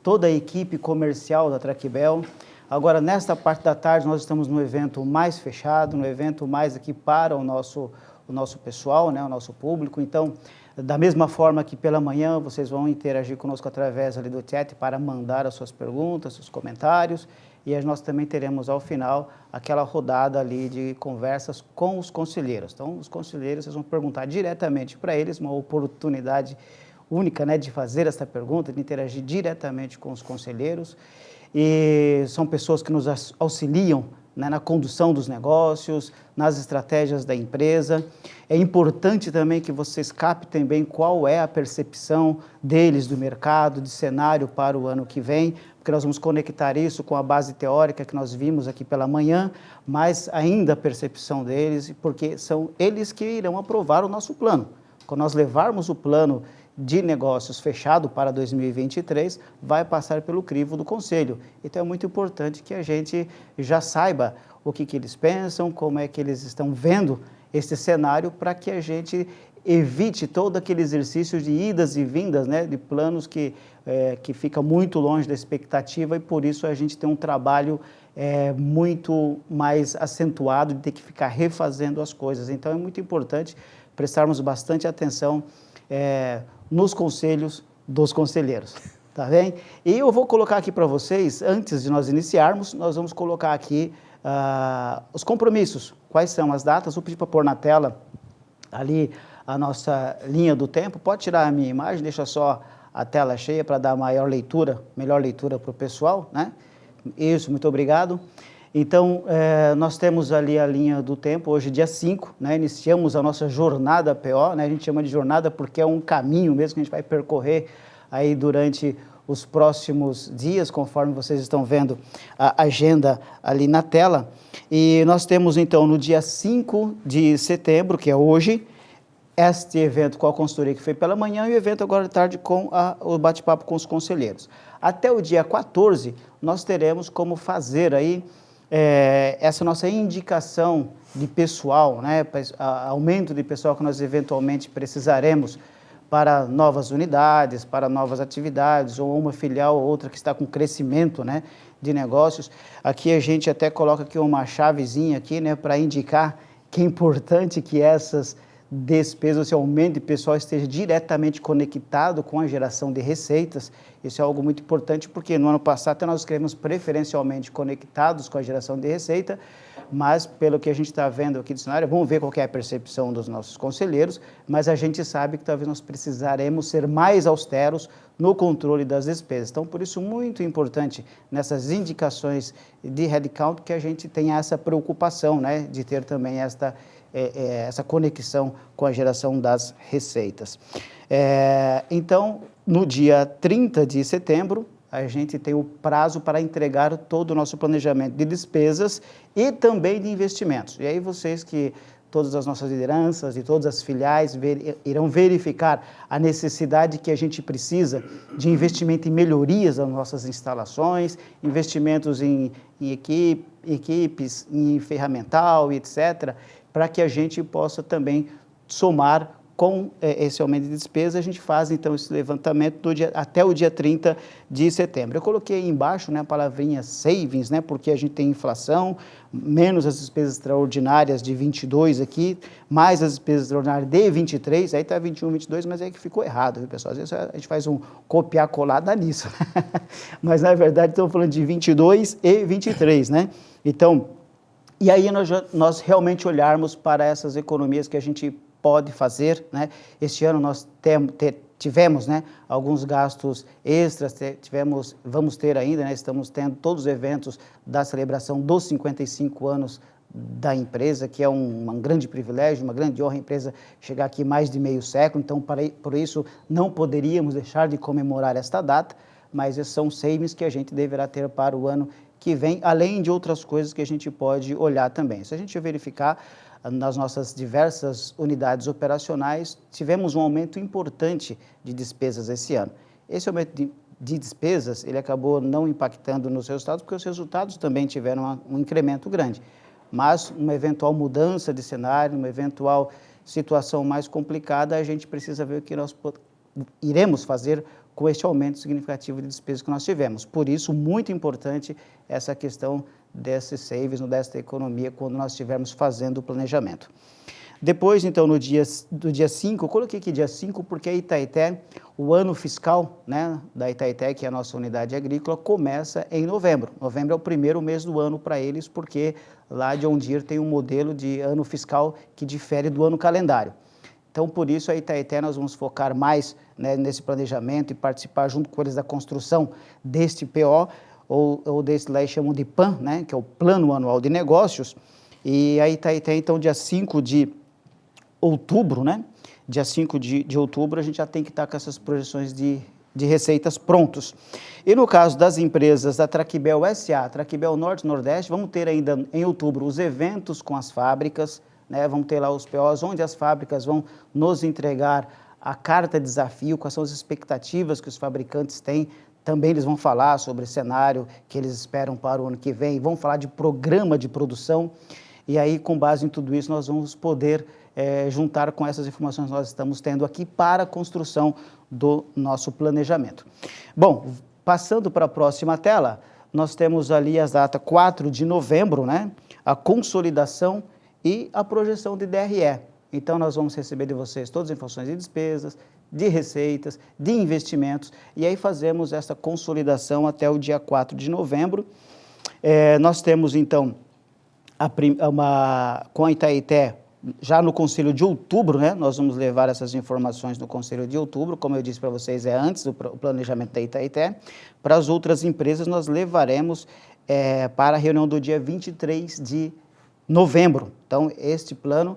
toda a equipe comercial da Tracbel. Agora, nesta parte da tarde, nós estamos no evento mais fechado, no evento mais aqui para o nosso pessoal, né, o nosso público. Então, da mesma forma que pela manhã vocês vão interagir conosco através ali do chat para mandar as suas perguntas, seus comentários, e nós também teremos ao final aquela rodada ali de conversas com os conselheiros. Então, os conselheiros, vocês vão perguntar diretamente para eles, uma oportunidade única, né, de fazer essa pergunta, de interagir diretamente com os conselheiros. E são pessoas que nos auxiliam, né, na condução dos negócios, nas estratégias da empresa. É importante também que vocês captem bem qual é a percepção deles do mercado, de cenário para o ano que vem, porque nós vamos conectar isso com a base teórica que nós vimos aqui pela manhã, mas ainda a percepção deles, porque são eles que irão aprovar o nosso plano. Quando nós levarmos o plano de negócios fechado para 2023, vai passar pelo crivo do Conselho. Então, é muito importante que a gente já saiba o que eles pensam, como é que eles estão vendo esse cenário, para que a gente evite todo aquele exercício de idas e vindas, né, de planos que fica muito longe da expectativa, e por isso a gente tem um trabalho muito mais acentuado de ter que ficar refazendo as coisas. Então, é muito importante prestarmos bastante atenção nos conselhos dos conselheiros, tá bem? E eu vou colocar aqui para vocês, antes de nós iniciarmos, nós vamos colocar aqui os compromissos. Quais são as datas? Vou pedir para pôr na tela ali a nossa linha do tempo. Pode tirar a minha imagem, deixa só a tela cheia para dar melhor leitura para o pessoal, né? Isso, muito obrigado. Então, nós temos ali a linha do tempo, hoje dia 5, né, iniciamos a nossa jornada PO, né, a gente chama de jornada porque é um caminho mesmo que a gente vai percorrer aí durante os próximos dias, conforme vocês estão vendo a agenda ali na tela. E nós temos então no dia 5 de setembro, que é hoje, este evento com a consultoria que foi pela manhã e o evento agora de tarde com o bate-papo com os conselheiros. Até o dia 14, nós teremos como fazer aí essa nossa indicação de pessoal, né, aumento de pessoal que nós eventualmente precisaremos para novas unidades, para novas atividades, ou uma filial ou outra que está com crescimento, né, de negócios. Aqui a gente até coloca aqui uma chavezinha aqui, né, para indicar que é importante que essas despesas, esse aumento de pessoal esteja diretamente conectado com a geração de receitas. Isso é algo muito importante, porque no ano passado até nós escrevemos preferencialmente conectados com a geração de receita, mas pelo que a gente está vendo aqui do cenário, vamos ver qual que é a percepção dos nossos conselheiros, mas a gente sabe que talvez nós precisaremos ser mais austeros no controle das despesas. Então, por isso, muito importante nessas indicações de headcount que a gente tenha essa preocupação, né, de ter também essa conexão com a geração das receitas. Então, no dia 30 de setembro, a gente tem o prazo para entregar todo o nosso planejamento de despesas e também de investimentos. E aí todas as nossas lideranças e todas as filiais irão verificar a necessidade que a gente precisa de investimento em melhorias das nossas instalações, investimentos em equipes, em ferramental, etc., para que a gente possa também somar com esse aumento de despesa. A gente faz, então, esse levantamento até o dia 30 de setembro. Eu coloquei aí embaixo, né, a palavrinha savings, né, porque a gente tem inflação, menos as despesas extraordinárias de 22 aqui, mais as despesas extraordinárias de 23, aí está 21, 22, mas é que ficou errado, viu, pessoal? Às vezes a gente faz um copiar-colar, dá nisso. Mas, na verdade, estamos falando de 22 e 23, né? Então, e aí nós realmente olharmos para essas economias que a gente pode fazer, né? Este ano nós tivemos, né, alguns gastos extras, vamos ter ainda, né, estamos tendo todos os eventos da celebração dos 55 anos da empresa, que é um grande privilégio, uma grande honra a empresa chegar aqui mais de meio século, então por isso não poderíamos deixar de comemorar esta data, mas são savings que a gente deverá ter para o ano que vem, além de outras coisas que a gente pode olhar também. Se a gente verificar nas nossas diversas unidades operacionais, tivemos um aumento importante de despesas esse ano. Esse aumento de despesas, ele acabou não impactando nos resultados, porque os resultados também tiveram um incremento grande. Mas uma eventual mudança de cenário, uma eventual situação mais complicada, a gente precisa ver o que nós iremos fazer com este aumento significativo de despesas que nós tivemos. Por isso, muito importante essa questão desses savings, desta economia, quando nós estivermos fazendo o planejamento. Depois, então, do dia 5, eu coloquei aqui dia 5 porque a Itaité, o ano fiscal, né, da Itaité, que é a nossa unidade agrícola, começa em novembro. Novembro é o primeiro mês do ano para eles, porque lá de John Deere tem um modelo de ano fiscal que difere do ano calendário. Então, por isso, a Itaité, nós vamos focar mais, né, nesse planejamento e participar junto com eles da construção deste PO, ou desse lá eles chamam de PAN, né, que é o Plano Anual de Negócios. E a Itaité, então, dia 5 de outubro, né? Dia 5 de outubro, a gente já tem que estar com essas projeções de receitas prontos. E no caso das empresas da Traqbel SA, Traqbel Norte e Nordeste, vamos ter ainda em outubro os eventos com as fábricas, né? Vamos ter lá os POs, onde as fábricas vão nos entregar a carta de desafio, quais são as expectativas que os fabricantes têm. Também eles vão falar sobre o cenário que eles esperam para o ano que vem, vão falar de programa de produção. E aí, com base em tudo isso, nós vamos poder juntar com essas informações que nós estamos tendo aqui para a construção do nosso planejamento. Bom, passando para a próxima tela, nós temos ali as datas 4 de novembro, né? A consolidação e a projeção de DRE. Então, nós vamos receber de vocês todas as informações de despesas, de receitas, de investimentos, e aí fazemos essa consolidação até o dia 4 de novembro. Nós temos, então, com a Itaité, já no Conselho de Outubro, né, nós vamos levar essas informações no Conselho de Outubro, como eu disse para vocês, é antes do planejamento da Itaité. Para as outras empresas, nós levaremos para a reunião do dia 23 de novembro. Então, este plano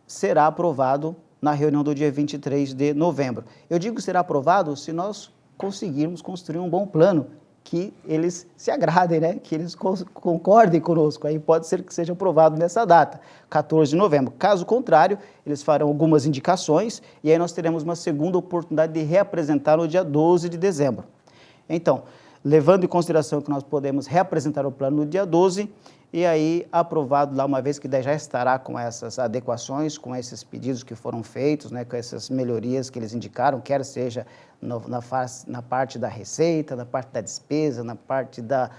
será aprovado na reunião do dia 23 de novembro. Eu digo que será aprovado se nós conseguirmos construir um bom plano, que eles se agradem, né? Que eles concordem conosco. Aí pode ser que seja aprovado nessa data, 14 de novembro. Caso contrário, eles farão algumas indicações e aí nós teremos uma segunda oportunidade de reapresentar no dia 12 de dezembro. Então, levando em consideração que nós podemos reapresentar o plano no dia 12, e aí aprovado lá, uma vez que já estará com essas adequações, com esses pedidos que foram feitos, né, com essas melhorias que eles indicaram, quer seja na parte da receita, na parte da despesa, na parte da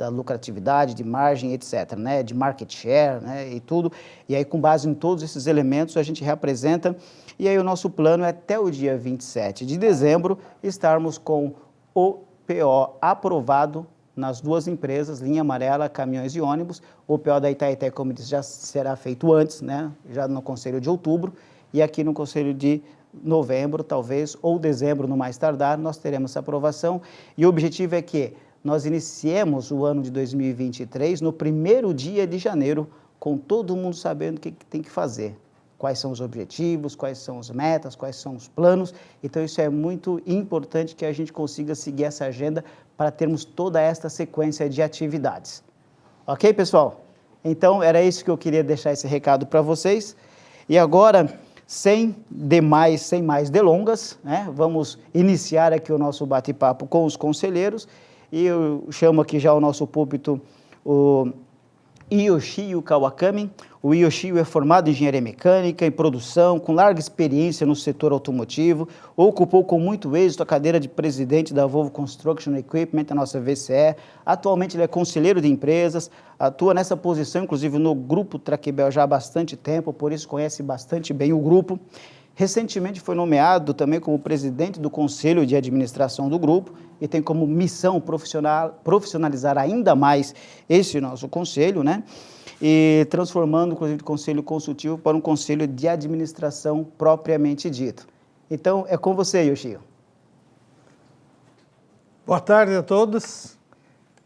lucratividade, de margem, etc., né, de market share, né, e tudo. E aí, com base em todos esses elementos, a gente reapresenta, e aí o nosso plano é até o dia 27 de dezembro estarmos com o PO aprovado nas duas empresas, linha amarela, caminhões e ônibus. O PO da Itaité, como eu disse, já será feito antes, né? Já no Conselho de Outubro, e aqui no Conselho de novembro, talvez, ou dezembro, no mais tardar, nós teremos essa aprovação. E o objetivo é que nós iniciemos o ano de 2023 no primeiro dia de janeiro, com todo mundo sabendo o que tem que fazer. Quais são os objetivos, quais são as metas, quais são os planos. Então, isso é muito importante que a gente consiga seguir essa agenda para termos toda esta sequência de atividades. Ok, pessoal? Então, era isso que eu queria deixar esse recado para vocês. E agora, sem mais delongas, né, vamos iniciar aqui o nosso bate-papo com os conselheiros. E eu chamo aqui já o nosso púlpito o Yoshio Kawakami. O Yoshio é formado em engenharia mecânica e produção, com larga experiência no setor automotivo, ocupou com muito êxito a cadeira de presidente da Volvo Construction Equipment, a nossa VCE. Atualmente ele é conselheiro de empresas, atua nessa posição, inclusive no grupo Traqbel já há bastante tempo, por isso conhece bastante bem o grupo. Recentemente foi nomeado também como presidente do Conselho de Administração do grupo e tem como missão profissionalizar ainda mais esse nosso conselho, né? E transformando, inclusive, o conselho consultivo para um conselho de administração propriamente dito. Então, é com você, Yoshio. Boa tarde a todos.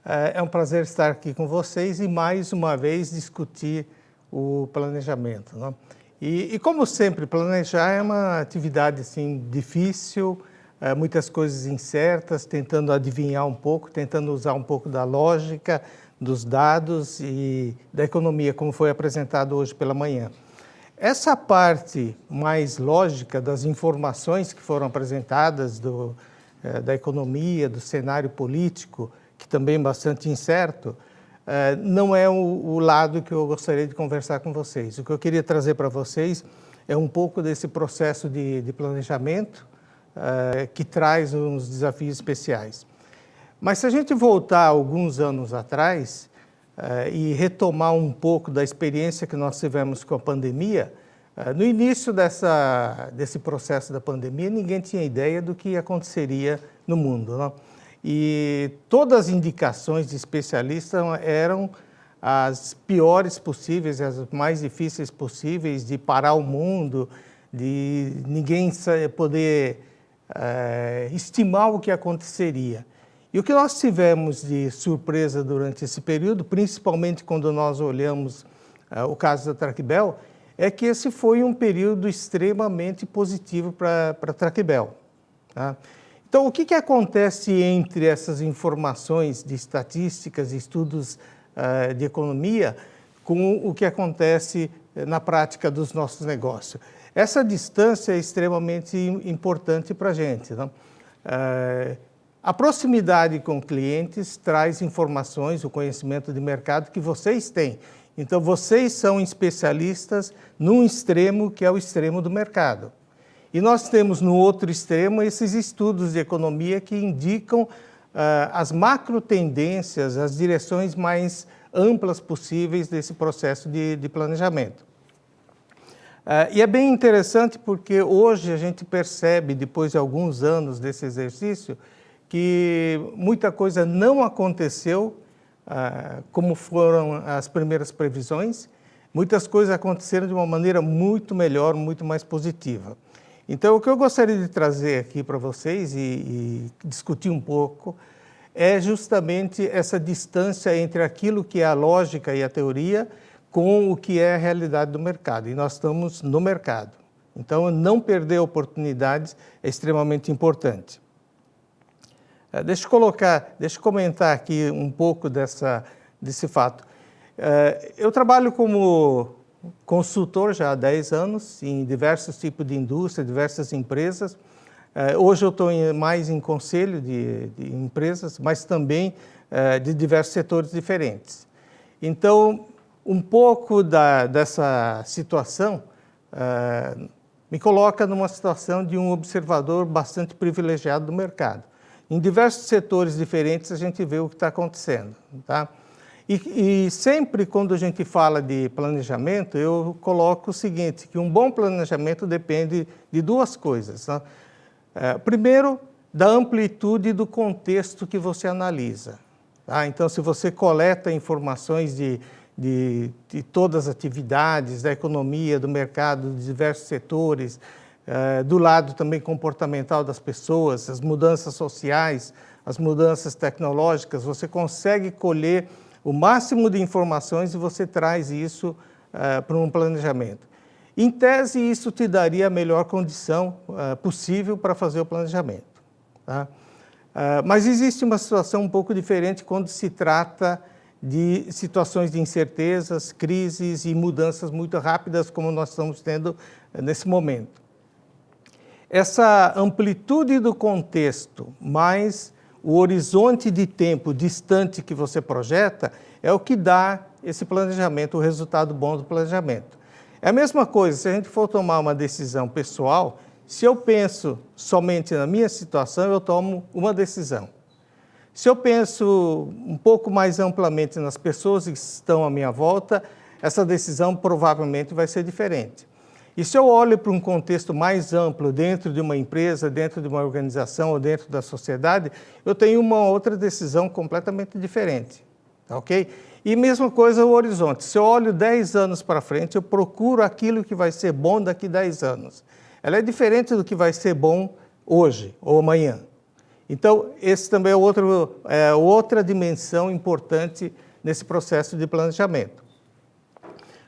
É um prazer estar aqui com vocês e, mais uma vez, discutir o planejamento, né? E como sempre, planejar é uma atividade assim, difícil, muitas coisas incertas, tentando adivinhar um pouco, tentando usar um pouco da lógica, dos dados e da economia, como foi apresentado hoje pela manhã. Essa parte mais lógica das informações que foram apresentadas da economia, do cenário político, que também é bastante incerto, não é o lado que eu gostaria de conversar com vocês. O que eu queria trazer para vocês é um pouco desse processo de planejamento, que traz uns desafios especiais. Mas se a gente voltar alguns anos atrás e retomar um pouco da experiência que nós tivemos com a pandemia, no início desse processo da pandemia, ninguém tinha ideia do que aconteceria no mundo, não? E todas as indicações de especialistas eram as piores possíveis, as mais difíceis possíveis, de parar o mundo, de ninguém poder estimar o que aconteceria. E o que nós tivemos de surpresa durante esse período, principalmente quando nós olhamos o caso da Tractebel, é que esse foi um período extremamente positivo para a Tractebel, tá? Então, o que acontece entre essas informações de estatísticas e estudos de economia com o que acontece na prática dos nossos negócios? Essa distância é extremamente importante para a gente, não? A proximidade com clientes traz informações, o conhecimento de mercado que vocês têm. Então, vocês são especialistas num extremo que é o extremo do mercado. E nós temos no outro extremo esses estudos de economia que indicam as macro tendências, as direções mais amplas possíveis desse processo de planejamento. E é bem interessante porque hoje a gente percebe, depois de alguns anos desse exercício, que muita coisa não aconteceu como foram as primeiras previsões, muitas coisas aconteceram de uma maneira muito melhor, muito mais positiva. Então, o que eu gostaria de trazer aqui para vocês e discutir um pouco é justamente essa distância entre aquilo que é a lógica e a teoria com o que é a realidade do mercado. E nós estamos no mercado. Então, não perder oportunidades é extremamente importante. Deixa eu comentar aqui um pouco desse fato. Eu trabalho como consultor já há 10 anos em diversos tipos de indústria, diversas empresas. Hoje eu estou mais em conselho de empresas, mas também de diversos setores diferentes. Então, um pouco dessa situação me coloca numa situação de um observador bastante privilegiado do mercado. Em diversos setores diferentes a gente vê o que está acontecendo, tá? E sempre quando a gente fala de planejamento, eu coloco o seguinte, que um bom planejamento depende de duas coisas, tá? Primeiro, da amplitude do contexto que você analisa, tá? Então, se você coleta informações de todas as atividades, da economia, do mercado, de diversos setores, do lado também comportamental das pessoas, as mudanças sociais, as mudanças tecnológicas, você consegue colher o máximo de informações e você traz isso para um planejamento. Em tese, isso te daria a melhor condição possível para fazer o planejamento, tá? Mas existe uma situação um pouco diferente quando se trata de situações de incertezas, crises e mudanças muito rápidas como nós estamos tendo nesse momento. Essa amplitude do contexto, mais o horizonte de tempo distante que você projeta, é o que dá esse planejamento, o resultado bom do planejamento. É a mesma coisa, se a gente for tomar uma decisão pessoal, se eu penso somente na minha situação, eu tomo uma decisão. Se eu penso um pouco mais amplamente nas pessoas que estão à minha volta, essa decisão provavelmente vai ser diferente. E se eu olho para um contexto mais amplo, dentro de uma empresa, dentro de uma organização ou dentro da sociedade, eu tenho uma outra decisão completamente diferente, tá, ok? E mesma coisa o horizonte. Se eu olho 10 anos para frente, eu procuro aquilo que vai ser bom daqui a 10 anos. Ela é diferente do que vai ser bom hoje ou amanhã. Então, esse também é outra dimensão importante nesse processo de planejamento.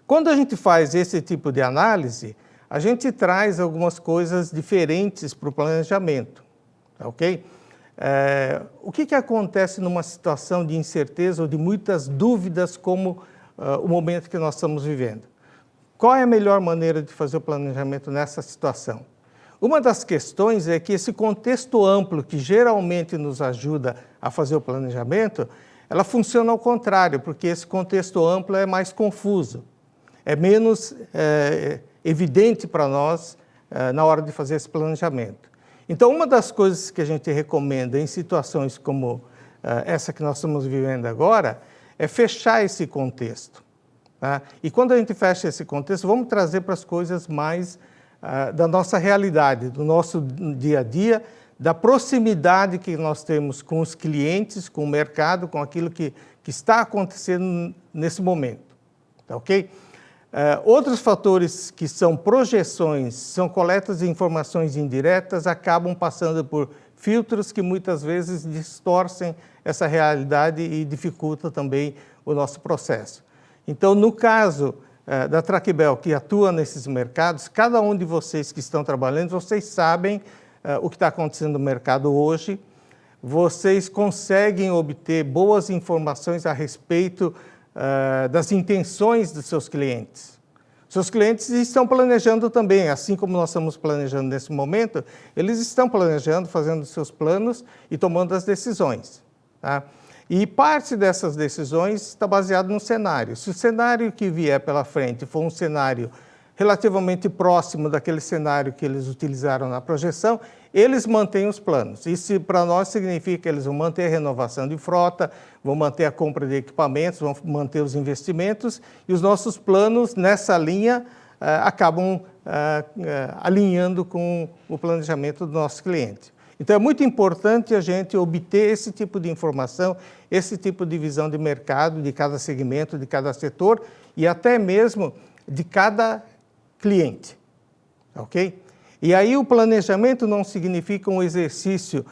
Quando a gente faz esse tipo de análise, a gente traz algumas coisas diferentes para o planejamento, tá, ok? O que acontece numa situação de incerteza ou de muitas dúvidas como o momento que nós estamos vivendo? Qual é a melhor maneira de fazer o planejamento nessa situação? Uma das questões é que esse contexto amplo que geralmente nos ajuda a fazer o planejamento, ela funciona ao contrário, porque esse contexto amplo é mais confuso. É menos evidente para nós na hora de fazer esse planejamento. Então, uma das coisas que a gente recomenda em situações como essa que nós estamos vivendo agora é fechar esse contexto. Tá? E quando a gente fecha esse contexto, vamos trazer para as coisas mais da nossa realidade, do nosso dia a dia, da proximidade que nós temos com os clientes, com o mercado, com aquilo que está acontecendo nesse momento. Tá, ok? Outros fatores que são projeções, são coletas de informações indiretas, acabam passando por filtros que muitas vezes distorcem essa realidade e dificultam também o nosso processo. Então, no caso da Tracbel, que atua nesses mercados, cada um de vocês que estão trabalhando, vocês sabem o que está acontecendo no mercado hoje, vocês conseguem obter boas informações a respeito das intenções dos seus clientes. Seus clientes estão planejando também, assim como nós estamos planejando nesse momento, eles estão planejando, fazendo seus planos e tomando as decisões. Tá? E parte dessas decisões está baseado no cenário. Se o cenário que vier pela frente for um cenário relativamente próximo daquele cenário que eles utilizaram na projeção, eles mantêm os planos. Isso para nós significa que eles vão manter a renovação de frota, vão manter a compra de equipamentos, vão manter os investimentos e os nossos planos nessa linha acabam alinhando com o planejamento do nosso cliente. Então é muito importante a gente obter esse tipo de informação, esse tipo de visão de mercado, de cada segmento, de cada setor e até mesmo de cada cliente, ok? E aí o planejamento não significa um exercício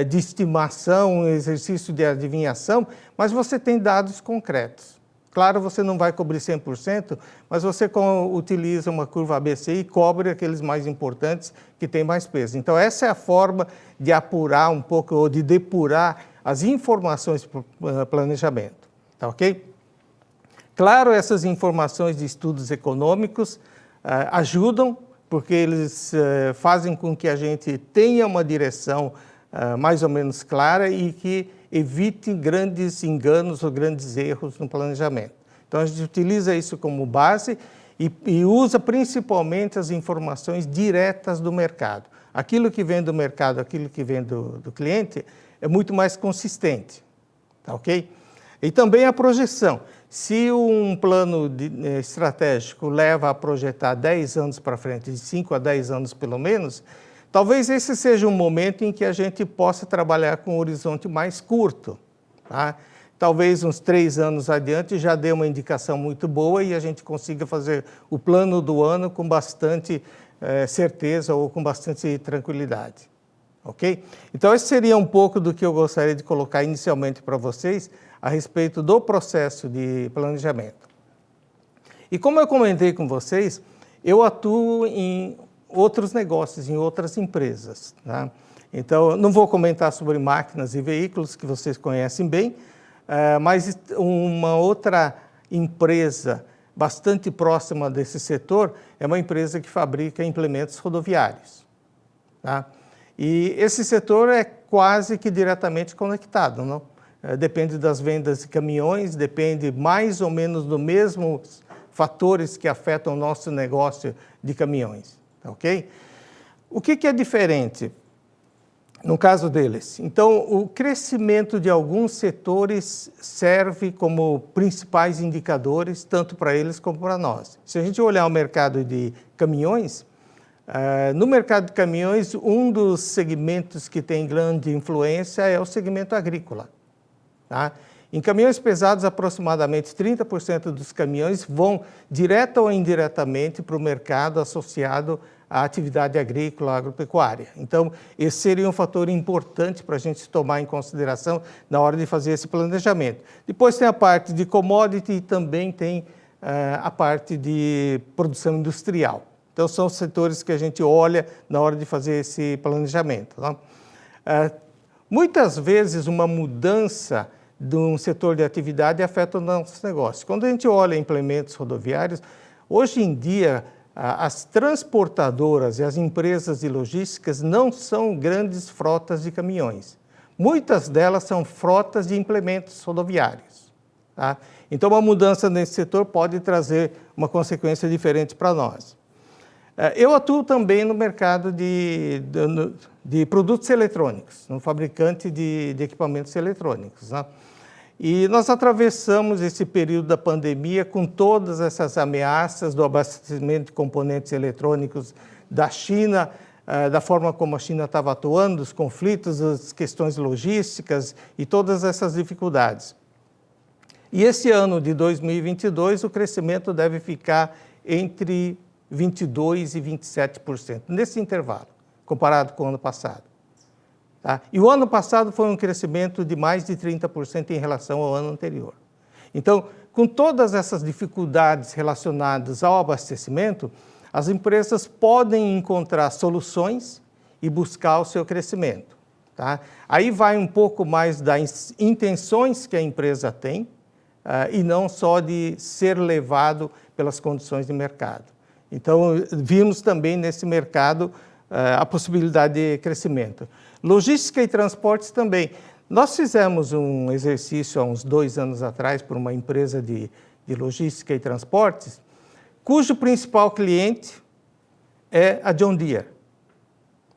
de estimação, um exercício de adivinhação, mas você tem dados concretos. Claro, você não vai cobrir 100%, mas você utiliza uma curva ABC e cobre aqueles mais importantes que têm mais peso. Então essa é a forma de apurar um pouco ou de depurar as informações para o planejamento, tá ok? Claro, essas informações de estudos econômicos ajudam, porque eles fazem com que a gente tenha uma direção mais ou menos clara e que evite grandes enganos ou grandes erros no planejamento. Então, a gente utiliza isso como base e usa principalmente as informações diretas do mercado. Aquilo que vem do mercado, aquilo que vem do cliente, é muito mais consistente, tá ok? E também a projeção. Se um plano estratégico leva a projetar 10 anos para frente, de 5 a 10 anos pelo menos, talvez esse seja um momento em que a gente possa trabalhar com um horizonte mais curto. Tá? Talvez uns 3 anos adiante já dê uma indicação muito boa e a gente consiga fazer o plano do ano com bastante certeza ou com bastante tranquilidade. Ok? Então, esse seria um pouco do que eu gostaria de colocar inicialmente para vocês a respeito do processo de planejamento. E como eu comentei com vocês, eu atuo em outros negócios, em outras empresas. Tá? Então, não vou comentar sobre máquinas e veículos, que vocês conhecem bem, mas uma outra empresa bastante próxima desse setor é uma empresa que fabrica implementos rodoviários. Tá? E esse setor é quase que diretamente conectado, não? Depende das vendas de caminhões, depende mais ou menos dos mesmos fatores que afetam o nosso negócio de caminhões, ok? O que é diferente no caso deles? Então, o crescimento de alguns setores serve como principais indicadores, tanto para eles como para nós. Se a gente olhar o mercado de caminhões, no mercado de caminhões, um dos segmentos que tem grande influência é o segmento agrícola. Tá? Em caminhões pesados, aproximadamente 30% dos caminhões vão direta ou indiretamente para o mercado associado à atividade agrícola, agropecuária. Então, esse seria um fator importante para a gente tomar em consideração na hora de fazer esse planejamento. Depois tem a parte de commodity e também tem a parte de produção industrial. Então, são os setores que a gente olha na hora de fazer esse planejamento. Tá? Muitas vezes, uma mudança de um setor de atividade afeta o nosso negócio. Quando a gente olha implementos rodoviários, hoje em dia, as transportadoras e as empresas de logísticas não são grandes frotas de caminhões. Muitas delas são frotas de implementos rodoviários. Tá? Então, uma mudança nesse setor pode trazer uma consequência diferente para nós. Eu atuo também no mercado de de produtos eletrônicos, um fabricante de equipamentos eletrônicos, né? E nós atravessamos esse período da pandemia com todas essas ameaças do abastecimento de componentes eletrônicos da China, da forma como a China estava atuando, os conflitos, as questões logísticas e todas essas dificuldades. E esse ano de 2022, o crescimento deve ficar entre 22% e 27%, nesse intervalo, comparado com o ano passado. Tá? E o ano passado foi um crescimento de mais de 30% em relação ao ano anterior. Então, com todas essas dificuldades relacionadas ao abastecimento, as empresas podem encontrar soluções e buscar o seu crescimento. Tá? Aí vai um pouco mais das intenções que a empresa tem e não só de ser levado pelas condições de mercado. Então, vimos também nesse mercado a possibilidade de crescimento. Logística e transportes também. Nós fizemos um exercício há uns 2 anos atrás por uma empresa de logística e transportes, cujo principal cliente é a John Deere.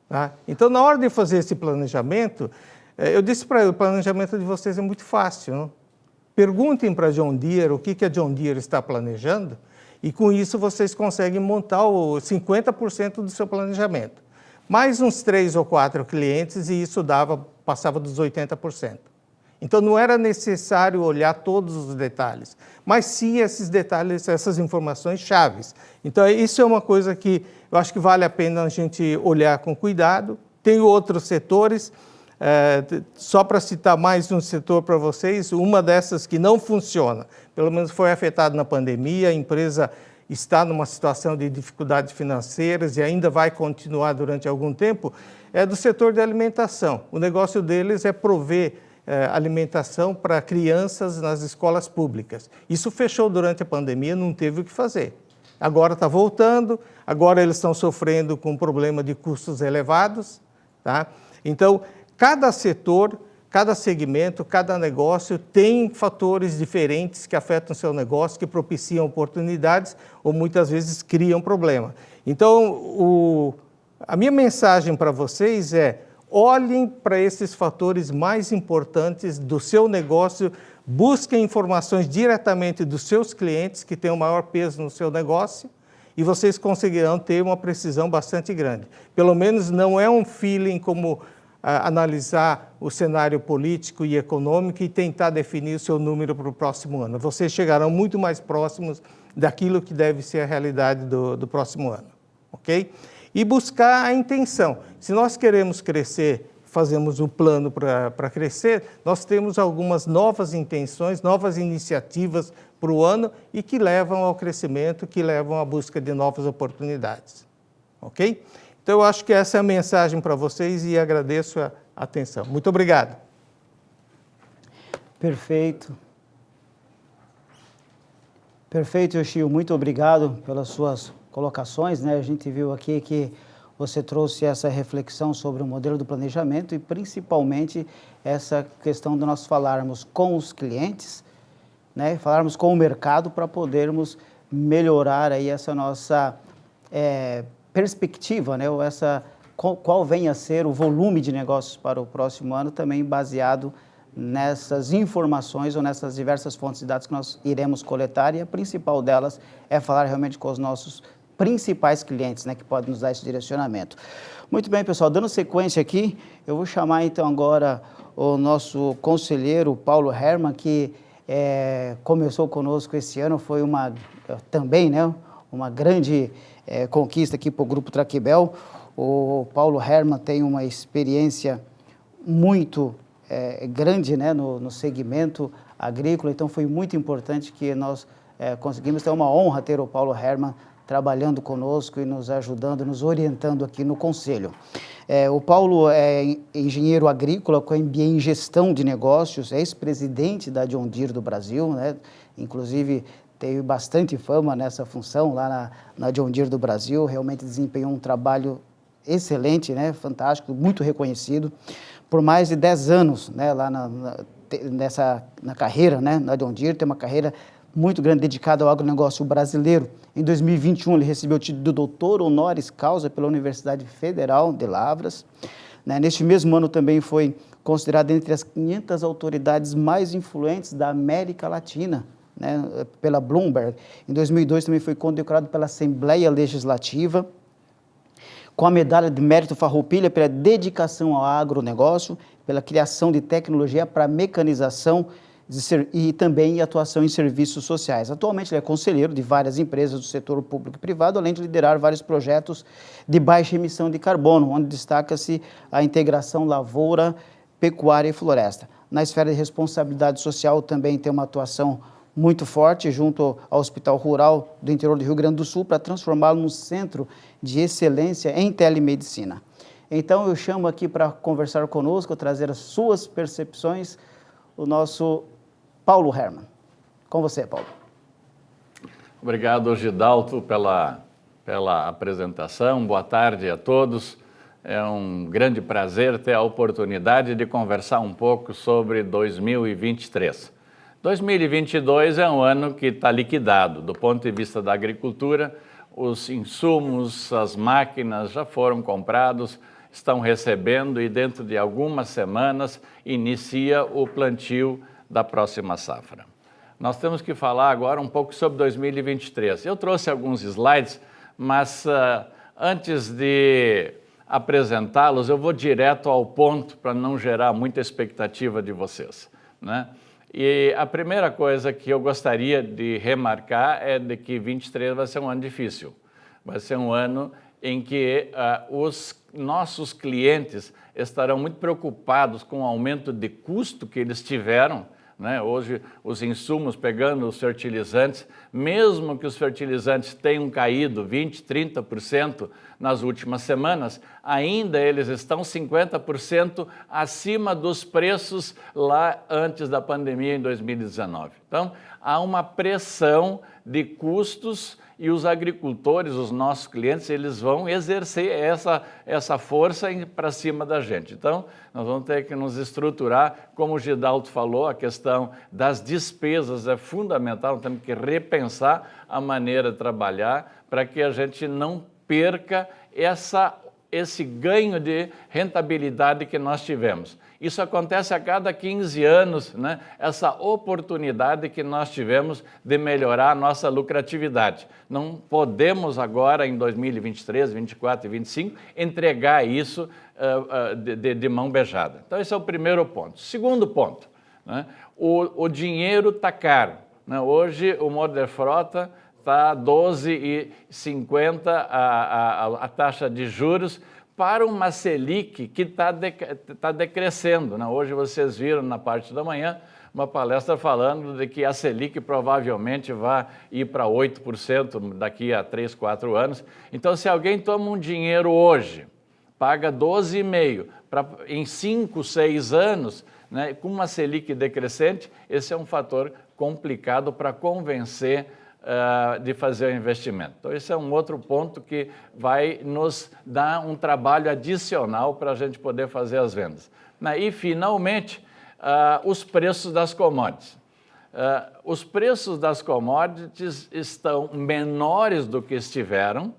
Tá? Então, na hora de fazer esse planejamento, eu disse para ele, o planejamento de vocês é muito fácil. Não? Perguntem para a John Deere o que a John Deere está planejando e, com isso, vocês conseguem montar o 50% do seu planejamento. Mais uns 3 ou 4 clientes e isso passava dos 80%. Então, não era necessário olhar todos os detalhes, mas sim esses detalhes, essas informações chaves. Então, isso é uma coisa que eu acho que vale a pena a gente olhar com cuidado. Tem outros setores, só para citar mais um setor para vocês, uma dessas que não funciona, pelo menos foi afetada na pandemia, a empresa está numa situação de dificuldades financeiras e ainda vai continuar durante algum tempo, é do setor de alimentação. O negócio deles é prover alimentação para crianças nas escolas públicas. Isso fechou durante a pandemia, não teve o que fazer. Agora está voltando, agora eles estão sofrendo com um problema de custos elevados. Tá? Então, cada setor, cada segmento, cada negócio tem fatores diferentes que afetam o seu negócio, que propiciam oportunidades ou muitas vezes criam problema. Então, a minha mensagem para vocês é: olhem para esses fatores mais importantes do seu negócio, busquem informações diretamente dos seus clientes que têm o maior peso no seu negócio e vocês conseguirão ter uma precisão bastante grande. Pelo menos não é um feeling como analisar o cenário político e econômico e tentar definir o seu número para o próximo ano. Vocês chegarão muito mais próximos daquilo que deve ser a realidade do próximo ano, ok? E buscar a intenção. Se nós queremos crescer, fazemos um plano para crescer, nós temos algumas novas intenções, novas iniciativas para o ano e que levam ao crescimento, que levam à busca de novas oportunidades, ok? Então, eu acho que essa é a mensagem para vocês e agradeço a atenção. Muito obrigado. Perfeito. Perfeito, Yoshio. Muito obrigado pelas suas colocações, né? A gente viu aqui que você trouxe essa reflexão sobre o modelo do planejamento e principalmente essa questão de nós falarmos com os clientes, né? Falarmos com o mercado para podermos melhorar aí essa nossa perspectiva, né? Ou qual venha a ser o volume de negócios para o próximo ano, também baseado nessas informações ou nessas diversas fontes de dados que nós iremos coletar, e a principal delas é falar realmente com os nossos principais clientes, né, que podem nos dar esse direcionamento. Muito bem, pessoal, dando sequência aqui, eu vou chamar então agora o nosso conselheiro Paulo Hermann, que começou conosco esse ano, foi também, né, uma grande conquista aqui para o Grupo Tractebel. O Paulo Hermann tem uma experiência muito grande, né, no segmento agrícola, então foi muito importante que nós conseguimos ter uma honra ter o Paulo Hermann trabalhando conosco e nos ajudando, nos orientando aqui no Conselho. O Paulo é engenheiro agrícola com MBA em gestão de negócios, é ex-presidente da John Deere do Brasil, né? Inclusive teve bastante fama nessa função lá na John Deere do Brasil, realmente desempenhou um trabalho excelente, né? Fantástico, muito reconhecido, por mais de 10 anos, né? Lá na carreira, né? Na John Deere, tem uma carreira muito grande dedicada ao agronegócio brasileiro. Em 2021, ele recebeu o título de doutor honoris causa pela Universidade Federal de Lavras. né? Neste mesmo ano também foi considerado entre as 500 autoridades mais influentes da América Latina, né? Pela Bloomberg. Em 2002 também foi condecorado pela Assembleia Legislativa, com a medalha de mérito Farroupilha pela dedicação ao agronegócio, pela criação de tecnologia para mecanização e também atuação em serviços sociais. Atualmente ele é conselheiro de várias empresas do setor público e privado, além de liderar vários projetos de baixa emissão de carbono, onde destaca-se a integração lavoura, pecuária e floresta. Na esfera de responsabilidade social também tem uma atuação muito forte junto ao Hospital Rural do interior do Rio Grande do Sul para transformá-lo num centro de excelência em telemedicina. Então eu chamo aqui para conversar conosco, trazer as suas percepções, o nosso Paulo Hermann. Com você, Paulo. Obrigado, Gidalto, pela apresentação. Boa tarde a todos. É um grande prazer ter a oportunidade de conversar um pouco sobre 2023. 2022 é um ano que está liquidado. Do ponto de vista da agricultura, os insumos, as máquinas já foram comprados, estão recebendo e dentro de algumas semanas inicia o plantio da próxima safra. Nós temos que falar agora um pouco sobre 2023. Eu trouxe alguns slides, mas antes de apresentá-los, eu vou direto ao ponto para não gerar muita expectativa de vocês, né? E a primeira coisa que eu gostaria de remarcar é de que 23 vai ser um ano difícil. Vai ser um ano em que os nossos clientes estarão muito preocupados com o aumento de custo que eles tiveram, né? Hoje, os insumos, pegando os fertilizantes, mesmo que os fertilizantes tenham caído 20%, 30% nas últimas semanas, ainda eles estão 50% acima dos preços lá antes da pandemia, em 2019. Então, há uma pressão de custos e os agricultores, os nossos clientes, eles vão exercer essa força para cima da gente. Então, nós vamos ter que nos estruturar, como o Gidalto falou, a questão das despesas é fundamental, temos que repensar a maneira de trabalhar para que a gente não perca esse ganho de rentabilidade que nós tivemos. Isso acontece a cada 15 anos, né? Essa oportunidade que nós tivemos de melhorar a nossa lucratividade. Não podemos agora, em 2023, 2024 e 2025, entregar isso de mão beijada. Então, esse é o primeiro ponto. Segundo ponto, né? O dinheiro está caro, né? Hoje, o Moder Frota está 12,50 a taxa de juros, para uma Selic que está decrescendo, né? Hoje vocês viram na parte da manhã uma palestra falando de que a Selic provavelmente vai ir para 8% daqui a 3, 4 anos. Então, se alguém toma um dinheiro hoje, paga 12,5% em 5, 6 anos, né? Com uma Selic decrescente, esse é um fator complicado para convencer de fazer o investimento. Então, esse é um outro ponto que vai nos dar um trabalho adicional para a gente poder fazer as vendas. E, finalmente, os preços das commodities. Os preços das commodities estão menores do que estiveram,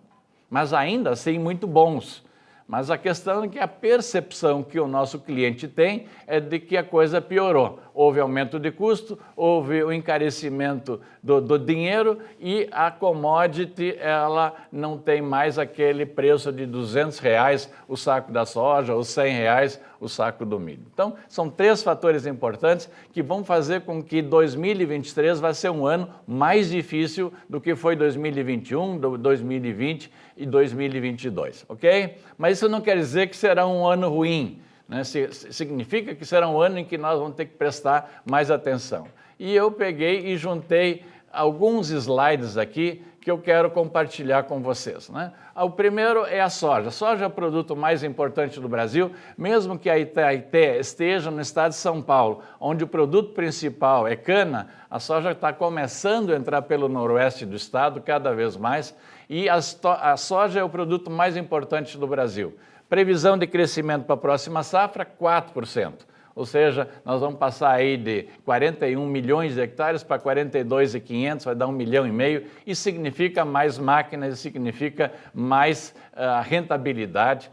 mas ainda assim muito bons. Mas a questão é que a percepção que o nosso cliente tem é de que a coisa piorou. Houve aumento de custo, houve o encarecimento do dinheiro e a commodity ela não tem mais aquele preço de R$200 o saco da soja ou R$100 o saco do milho. Então, são 3 fatores importantes que vão fazer com que 2023 vai ser um ano mais difícil do que foi 2021, 2020 e 2022, ok? Mas isso não quer dizer que será um ano ruim, né? Significa que será um ano em que nós vamos ter que prestar mais atenção. E eu peguei e juntei alguns slides aqui que eu quero compartilhar com vocês, né? O primeiro é a soja. A soja é o produto mais importante do Brasil, mesmo que a Itaité esteja no estado de São Paulo, onde o produto principal é cana, a soja está começando a entrar pelo noroeste do estado cada vez mais, e a soja é o produto mais importante do Brasil. Previsão de crescimento para a próxima safra, 4%. Ou seja, nós vamos passar aí de 41 milhões de hectares para 42.500, vai dar 1,5 milhão. Isso significa mais máquinas, significa mais rentabilidade.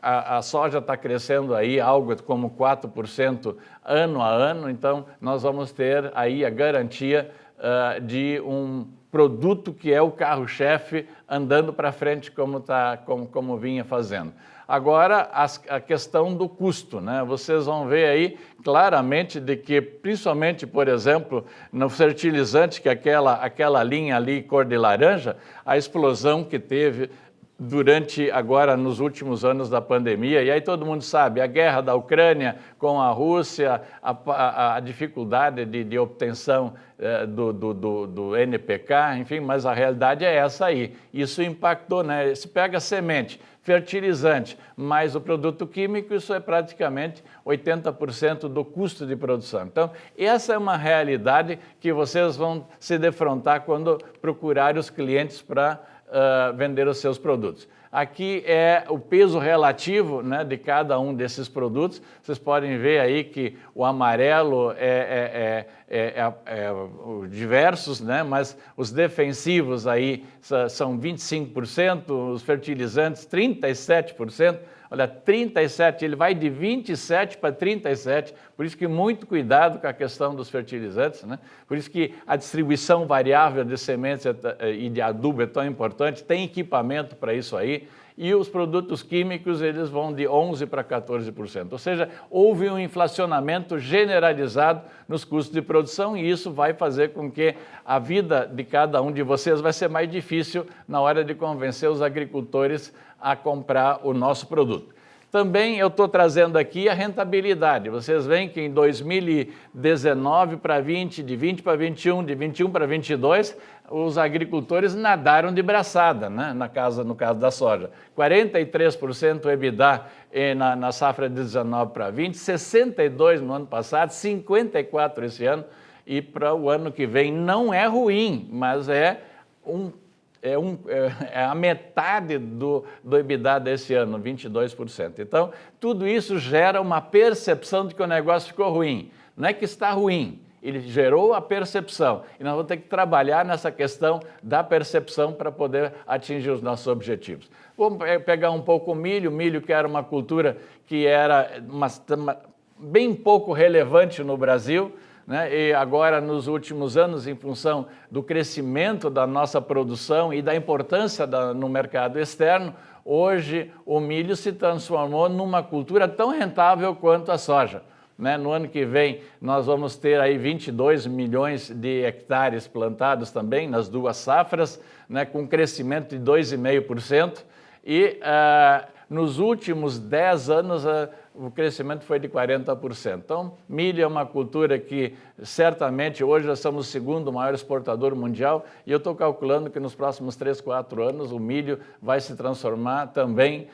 A soja está crescendo aí algo como 4% ano a ano, então nós vamos ter aí a garantia de um produto que é o carro-chefe andando para frente como vinha fazendo. Agora, a questão do custo, né? Vocês vão ver aí claramente de que, principalmente, por exemplo, no fertilizante, que é aquela linha ali cor de laranja, a explosão que teve durante agora nos últimos anos da pandemia, e aí todo mundo sabe, a guerra da Ucrânia com a Rússia, a dificuldade de obtenção do NPK, enfim, mas a realidade é essa aí. Isso impactou, né? Se pega semente, fertilizante, mais o produto químico, isso é praticamente 80% do custo de produção. Então, essa é uma realidade que vocês vão se defrontar quando procurarem os clientes para vender os seus produtos. Aqui é o peso relativo, né, de cada um desses produtos. Vocês podem ver aí que o amarelo diversos, né, mas os defensivos aí são 25%, os fertilizantes 37%. Olha, 37, ele vai de 27 para 37, por isso que muito cuidado com a questão dos fertilizantes, né? Por isso que a distribuição variável de sementes e de adubo é tão importante, tem equipamento para isso aí, e os produtos químicos eles vão de 11% para 14%, ou seja, houve um inflacionamento generalizado nos custos de produção e isso vai fazer com que a vida de cada um de vocês vai ser mais difícil na hora de convencer os agricultores a comprar o nosso produto. Também eu estou trazendo aqui a rentabilidade. Vocês veem que em 2019 para 20, de 20 para 21, de 21 para 22, os agricultores nadaram de braçada, né? No caso da soja. 43% EBITDA na safra de 19 para 20, 62% no ano passado, 54% esse ano, e para o ano que vem não é ruim, mas é a metade do EBITDA desse ano, 22%. Então, tudo isso gera uma percepção de que o negócio ficou ruim. Não é que está ruim, ele gerou a percepção. E nós vamos ter que trabalhar nessa questão da percepção para poder atingir os nossos objetivos. Vamos pegar um pouco o milho que era uma cultura que era bem pouco relevante no Brasil, né? E agora, nos últimos anos, em função do crescimento da nossa produção e da importância no mercado externo, hoje o milho se transformou numa cultura tão rentável quanto a soja, né? No ano que vem, nós vamos ter aí 22 milhões de hectares plantados também, nas duas safras, né? Com um crescimento de 2,5%, e nos últimos 10 anos o crescimento foi de 40%. Então, milho é uma cultura que certamente hoje nós somos o segundo maior exportador mundial e eu estou calculando que nos próximos 3, 4 anos o milho vai se transformar também,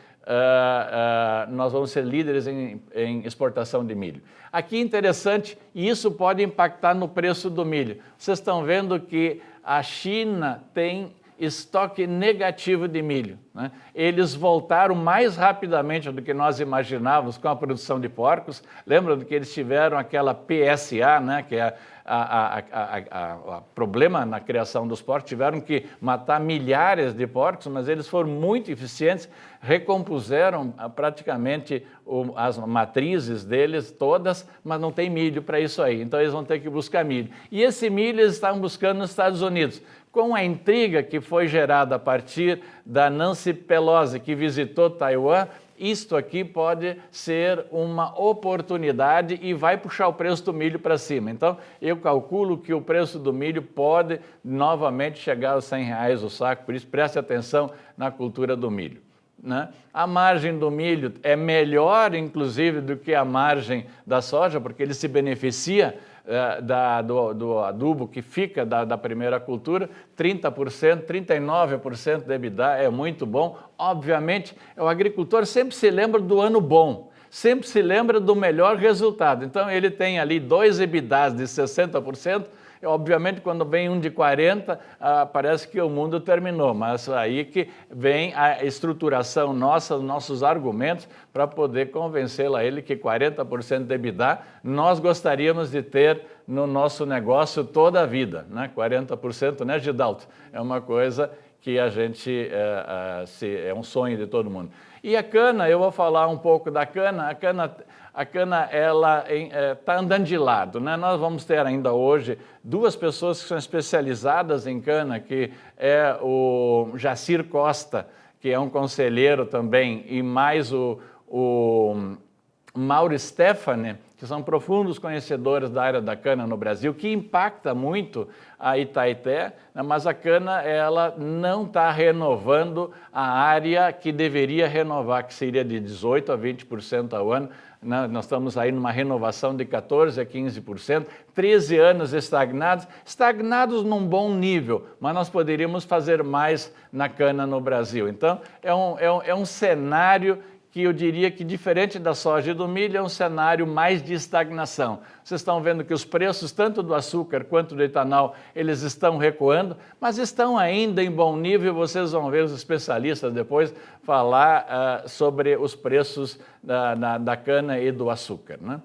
nós vamos ser líderes em exportação de milho. Aqui é interessante, e isso pode impactar no preço do milho. Vocês estão vendo que a China tem estoque negativo de milho, né? Eles voltaram mais rapidamente do que nós imaginávamos com a produção de porcos. Lembram que eles tiveram aquela PSA, né? Que é a problema na criação dos porcos, tiveram que matar milhares de porcos, mas eles foram muito eficientes, recompuseram praticamente as matrizes deles todas, mas não tem milho para isso aí, então eles vão ter que buscar milho. E esse milho eles estavam buscando nos Estados Unidos. Com a intriga que foi gerada a partir da Nancy Pelosi, que visitou Taiwan, isto aqui pode ser uma oportunidade e vai puxar o preço do milho para cima. Então, eu calculo que o preço do milho pode novamente chegar aos R$100 o saco, por isso preste atenção na cultura do milho, né? A margem do milho é melhor, inclusive, do que a margem da soja, porque ele se beneficia do adubo que fica da primeira cultura, 30%, 39% de EBITDA é muito bom. Obviamente, o agricultor sempre se lembra do ano bom, sempre se lembra do melhor resultado. Então, ele tem ali 2 EBITDAs de 60%, obviamente, quando vem um de 40%, parece que o mundo terminou, mas aí que vem a estruturação nossa, nossos argumentos, para poder convencê-lo a ele que 40% de EBITDA nós gostaríamos de ter no nosso negócio toda a vida, né? 40%, né, Gidalto? É uma coisa que a gente, é um sonho de todo mundo. E a cana, eu vou falar um pouco da cana. A cana ela está andando de lado, né? Nós vamos ter ainda hoje duas pessoas que são especializadas em cana, que é o Jacir Costa, que é um conselheiro também, e mais o Mauro Stefani, que são profundos conhecedores da área da cana no Brasil, que impacta muito a Itaité, né? Mas a cana ela não está renovando a área que deveria renovar, que seria de 18% a 20% ao ano. Nós estamos aí numa renovação de 14% a 15%, 13 anos estagnados num bom nível, mas nós poderíamos fazer mais na cana no Brasil. Então, é um cenário que eu diria que, diferente da soja e do milho, é um cenário mais de estagnação. Vocês estão vendo que os preços, tanto do açúcar quanto do etanol, eles estão recuando, mas estão ainda em bom nível. Vocês vão ver os especialistas depois falar sobre os preços da cana e do açúcar, né?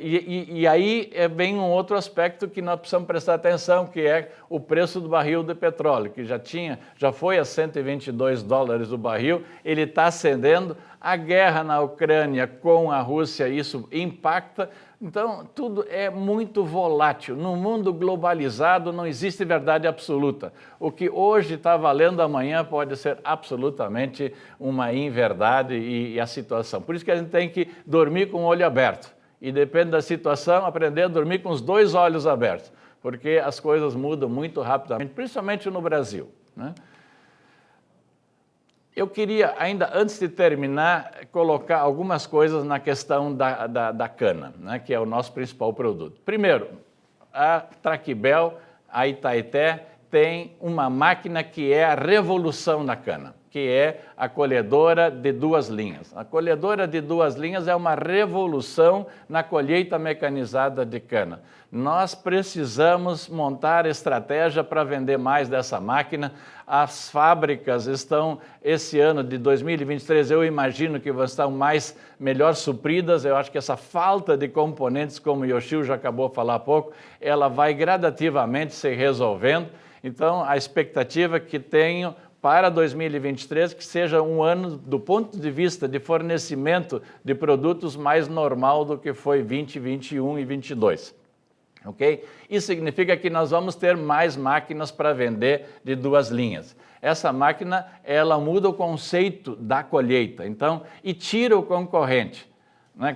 E aí vem um outro aspecto que nós precisamos prestar atenção, que é o preço do barril de petróleo, que já foi a $122 o barril, ele está ascendendo. A guerra na Ucrânia com a Rússia, isso impacta. Então, tudo é muito volátil. No mundo globalizado não existe verdade absoluta. O que hoje está valendo, amanhã pode ser absolutamente uma inverdade e a situação. Por isso que a gente tem que dormir com o olho aberto. E depende da situação, aprender a dormir com os dois olhos abertos, porque as coisas mudam muito rapidamente, principalmente no Brasil, né? Eu queria, ainda antes de terminar, colocar algumas coisas na questão da cana, né, que é o nosso principal produto. Primeiro, a Tractebel, a Itaité, tem uma máquina que é a revolução na cana, que é a colhedora de duas linhas. A colhedora de duas linhas é uma revolução na colheita mecanizada de cana. Nós precisamos montar estratégia para vender mais dessa máquina. As fábricas estão, esse ano de 2023, eu imagino que vão estar melhor supridas. Eu acho que essa falta de componentes, como o Yoshio já acabou de falar há pouco, ela vai gradativamente se resolvendo. Então, a expectativa que tenho para 2023 que seja um ano, do ponto de vista de fornecimento de produtos, mais normal do que foi 20, 21 e 22. Ok? Isso significa que nós vamos ter mais máquinas para vender de duas linhas. Essa máquina, ela muda o conceito da colheita, então, e tira o concorrente.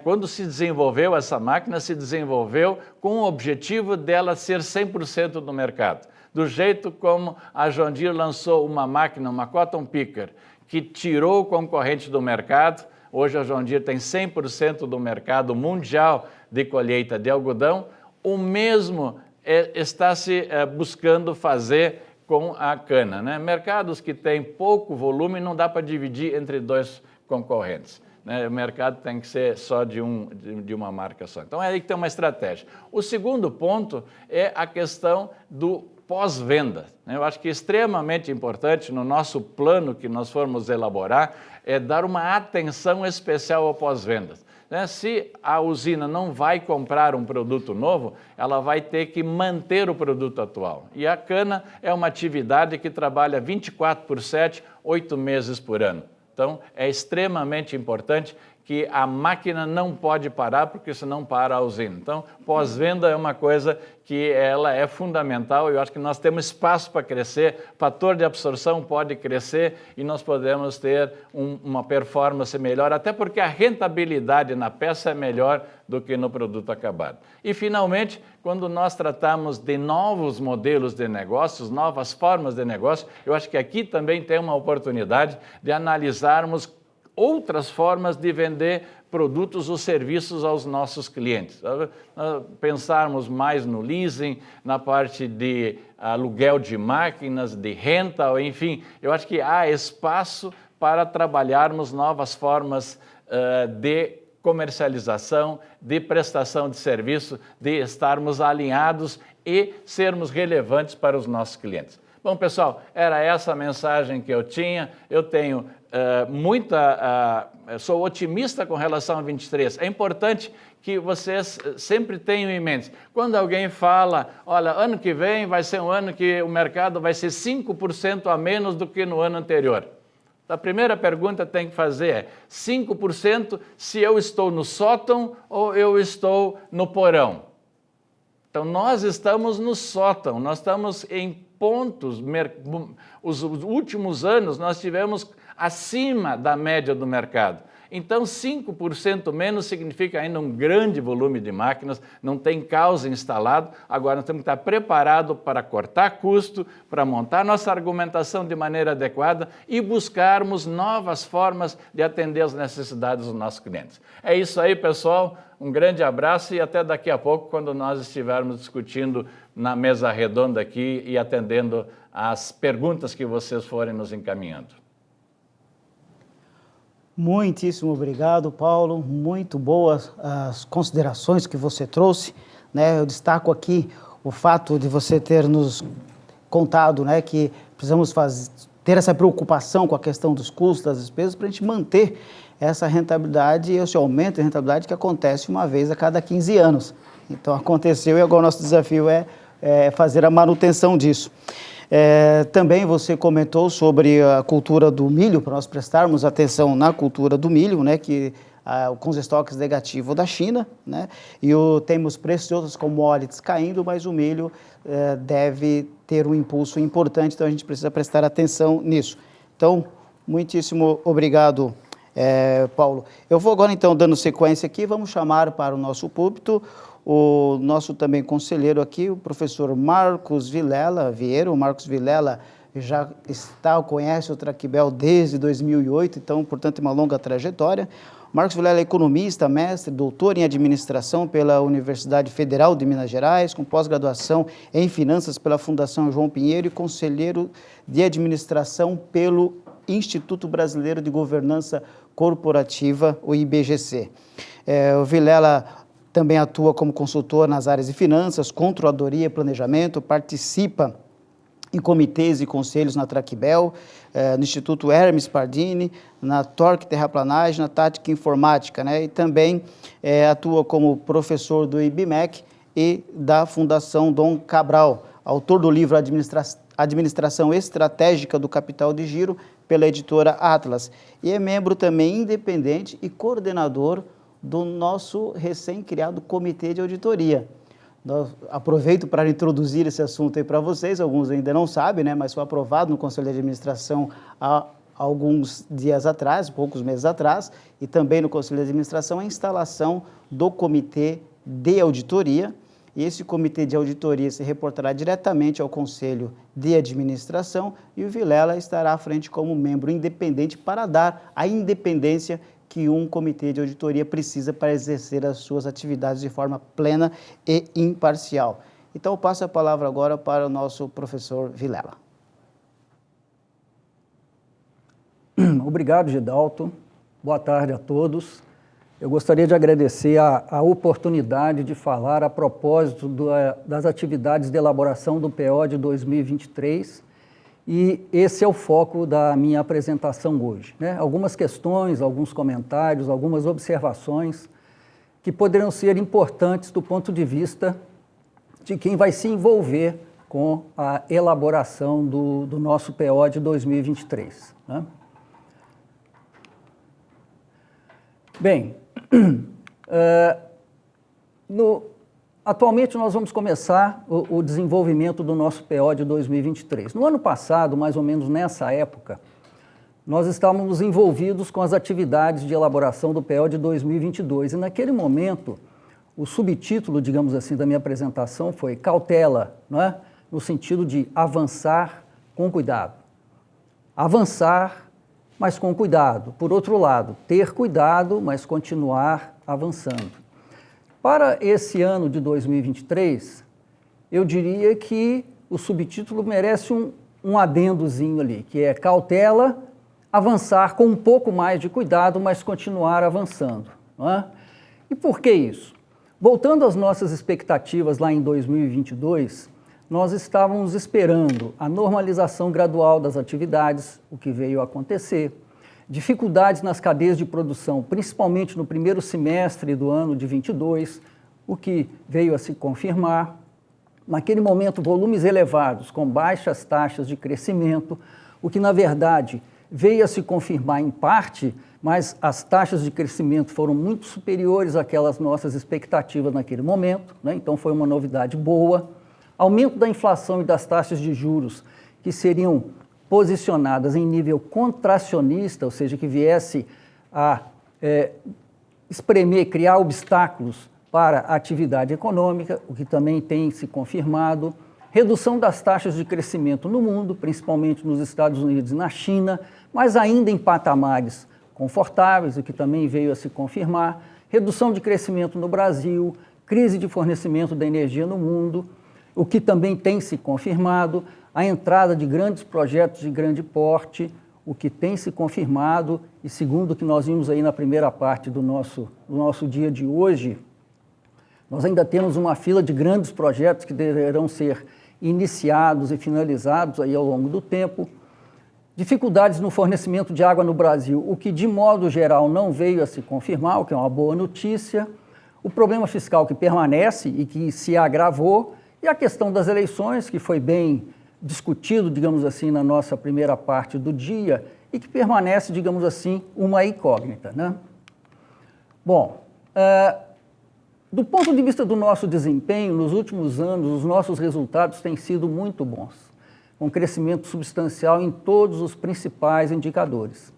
Quando se desenvolveu essa máquina, se desenvolveu com o objetivo dela ser 100% do mercado. Do jeito como a John Deere lançou uma máquina, uma Cotton Picker, que tirou o concorrente do mercado. Hoje a John Deere tem 100% do mercado mundial de colheita de algodão. O mesmo está se buscando fazer com a cana, né? Mercados que têm pouco volume não dá para dividir entre dois concorrentes, né? O mercado tem que ser só de uma marca só. Então é aí que tem uma estratégia. O segundo ponto é a questão do pós-venda. Eu acho que é extremamente importante no nosso plano que nós formos elaborar é dar uma atenção especial ao pós-vendas. Se a usina não vai comprar um produto novo, ela vai ter que manter o produto atual. E a cana é uma atividade que trabalha 24/7, 8 meses por ano. Então, é extremamente importante que a máquina não pode parar, porque senão para a usina. Então, pós-venda é uma coisa que ela é fundamental. Eu acho que nós temos espaço para crescer, o fator de absorção pode crescer e nós podemos ter uma performance melhor, até porque a rentabilidade na peça é melhor do que no produto acabado. E, finalmente, quando nós tratamos de novos modelos de negócios, novas formas de negócio, eu acho que aqui também tem uma oportunidade de analisarmos outras formas de vender produtos ou serviços aos nossos clientes. Pensarmos mais no leasing, na parte de aluguel de máquinas, de rental, enfim, eu acho que há espaço para trabalharmos novas formas de comercialização, de prestação de serviço, de estarmos alinhados e sermos relevantes para os nossos clientes. Bom, pessoal, era essa a mensagem que eu tinha. Eu tenho sou otimista com relação a 23. É importante que vocês sempre tenham em mente. Quando alguém fala, olha, ano que vem vai ser um ano que o mercado vai ser 5% a menos do que no ano anterior. A primeira pergunta que tem que fazer é 5% se eu estou no sótão ou eu estou no porão. Então, nós estamos no sótão, nós estamos em pontos, os últimos anos nós tivemos acima da média do mercado. Então, 5% menos significa ainda um grande volume de máquinas, não tem causa instalado. Agora, nós temos que estar preparados para cortar custo, para montar nossa argumentação de maneira adequada e buscarmos novas formas de atender as necessidades dos nossos clientes. É isso aí, pessoal. Um grande abraço e até daqui a pouco, quando nós estivermos discutindo na mesa redonda aqui e atendendo às perguntas que vocês forem nos encaminhando. Muitíssimo obrigado, Paulo. Muito boas as considerações que você trouxe, né? Eu destaco aqui o fato de você ter nos contado, né, que precisamos ter essa preocupação com a questão dos custos, das despesas, para a gente manter essa rentabilidade e esse aumento de rentabilidade que acontece uma vez a cada 15 anos. Então, aconteceu e agora o nosso desafio é fazer a manutenção disso. Também você comentou sobre a cultura do milho, para nós prestarmos atenção na cultura do milho, né, com os estoques negativos da China, né, temos preços de outras commodities caindo, mas o milho deve ter um impulso importante, então a gente precisa prestar atenção nisso. Então, muitíssimo obrigado, Paulo. Eu vou agora, então, dando sequência aqui, vamos chamar para o nosso púlpito o nosso também conselheiro aqui, o professor Marcos Vilela Vieira. O Marcos Vilela já conhece o Traqbel desde 2008, então, portanto, uma longa trajetória. Marcos Vilela é economista, mestre, doutor em administração pela Universidade Federal de Minas Gerais, com pós-graduação em finanças pela Fundação João Pinheiro e conselheiro de administração pelo Instituto Brasileiro de Governança Corporativa, o IBGC. O Vilela também atua como consultor nas áreas de finanças, controladoria, planejamento, participa em comitês e conselhos na Traqbel, no Instituto Hermes Pardini, na Torque Terraplanagem, na Tática Informática, né? E também atua como professor do IBMEC e da Fundação Dom Cabral, autor do livro Administração Estratégica do Capital de Giro, pela editora Atlas, e é membro também independente e coordenador do nosso recém-criado Comitê de Auditoria. Aproveito para introduzir esse assunto aí para vocês, alguns ainda não sabem, né, mas foi aprovado no Conselho de Administração há alguns dias atrás, poucos meses atrás, e também no Conselho de Administração a instalação do Comitê de Auditoria, e esse Comitê de Auditoria se reportará diretamente ao Conselho de Administração e o Vilela estará à frente como membro independente para dar a independência que um comitê de auditoria precisa para exercer as suas atividades de forma plena e imparcial. Então, eu passo a palavra agora para o nosso professor Vilela. Obrigado, Gidalto. Boa tarde a todos. Eu gostaria de agradecer a oportunidade de falar a propósito das atividades de elaboração do PO de 2023, e esse é o foco da minha apresentação hoje, né? Algumas questões, alguns comentários, algumas observações que poderão ser importantes do ponto de vista de quem vai se envolver com a elaboração do nosso PO de 2023, né? Bem, atualmente nós vamos começar o desenvolvimento do nosso PO de 2023. No ano passado, mais ou menos nessa época, nós estávamos envolvidos com as atividades de elaboração do PO de 2022 e naquele momento o subtítulo, digamos assim, da minha apresentação foi cautela, não é? No sentido de avançar com cuidado. Avançar, mas com cuidado. Por outro lado, ter cuidado, mas continuar avançando. Para esse ano de 2023, eu diria que o subtítulo merece um adendozinho ali, que é cautela, avançar com um pouco mais de cuidado, mas continuar avançando, não é? E por que isso? Voltando às nossas expectativas lá em 2022, nós estávamos esperando a normalização gradual das atividades, o que veio a acontecer, dificuldades nas cadeias de produção, principalmente no primeiro semestre do ano de 22, o que veio a se confirmar. Naquele momento, volumes elevados, com baixas taxas de crescimento, o que, na verdade, veio a se confirmar em parte, mas as taxas de crescimento foram muito superiores àquelas nossas expectativas naquele momento, né? Então foi uma novidade boa. Aumento da inflação e das taxas de juros que seriam posicionadas em nível contracionista, ou seja, que viesse a espremer, criar obstáculos para a atividade econômica, o que também tem se confirmado. Redução das taxas de crescimento no mundo, principalmente nos Estados Unidos e na China, mas ainda em patamares confortáveis, o que também veio a se confirmar. Redução de crescimento no Brasil, crise de fornecimento da energia no mundo, o que também tem se confirmado. A entrada de grandes projetos de grande porte, o que tem se confirmado, e segundo o que nós vimos aí na primeira parte do nosso dia de hoje, nós ainda temos uma fila de grandes projetos que deverão ser iniciados e finalizados aí ao longo do tempo. Dificuldades no fornecimento de água no Brasil, o que de modo geral não veio a se confirmar, o que é uma boa notícia. O problema fiscal que permanece e que se agravou, e a questão das eleições, que foi bem discutido, digamos assim, na nossa primeira parte do dia, e que permanece, digamos assim, uma incógnita, né? Bom, do ponto de vista do nosso desempenho, nos últimos anos, os nossos resultados têm sido muito bons, com crescimento substancial em todos os principais indicadores.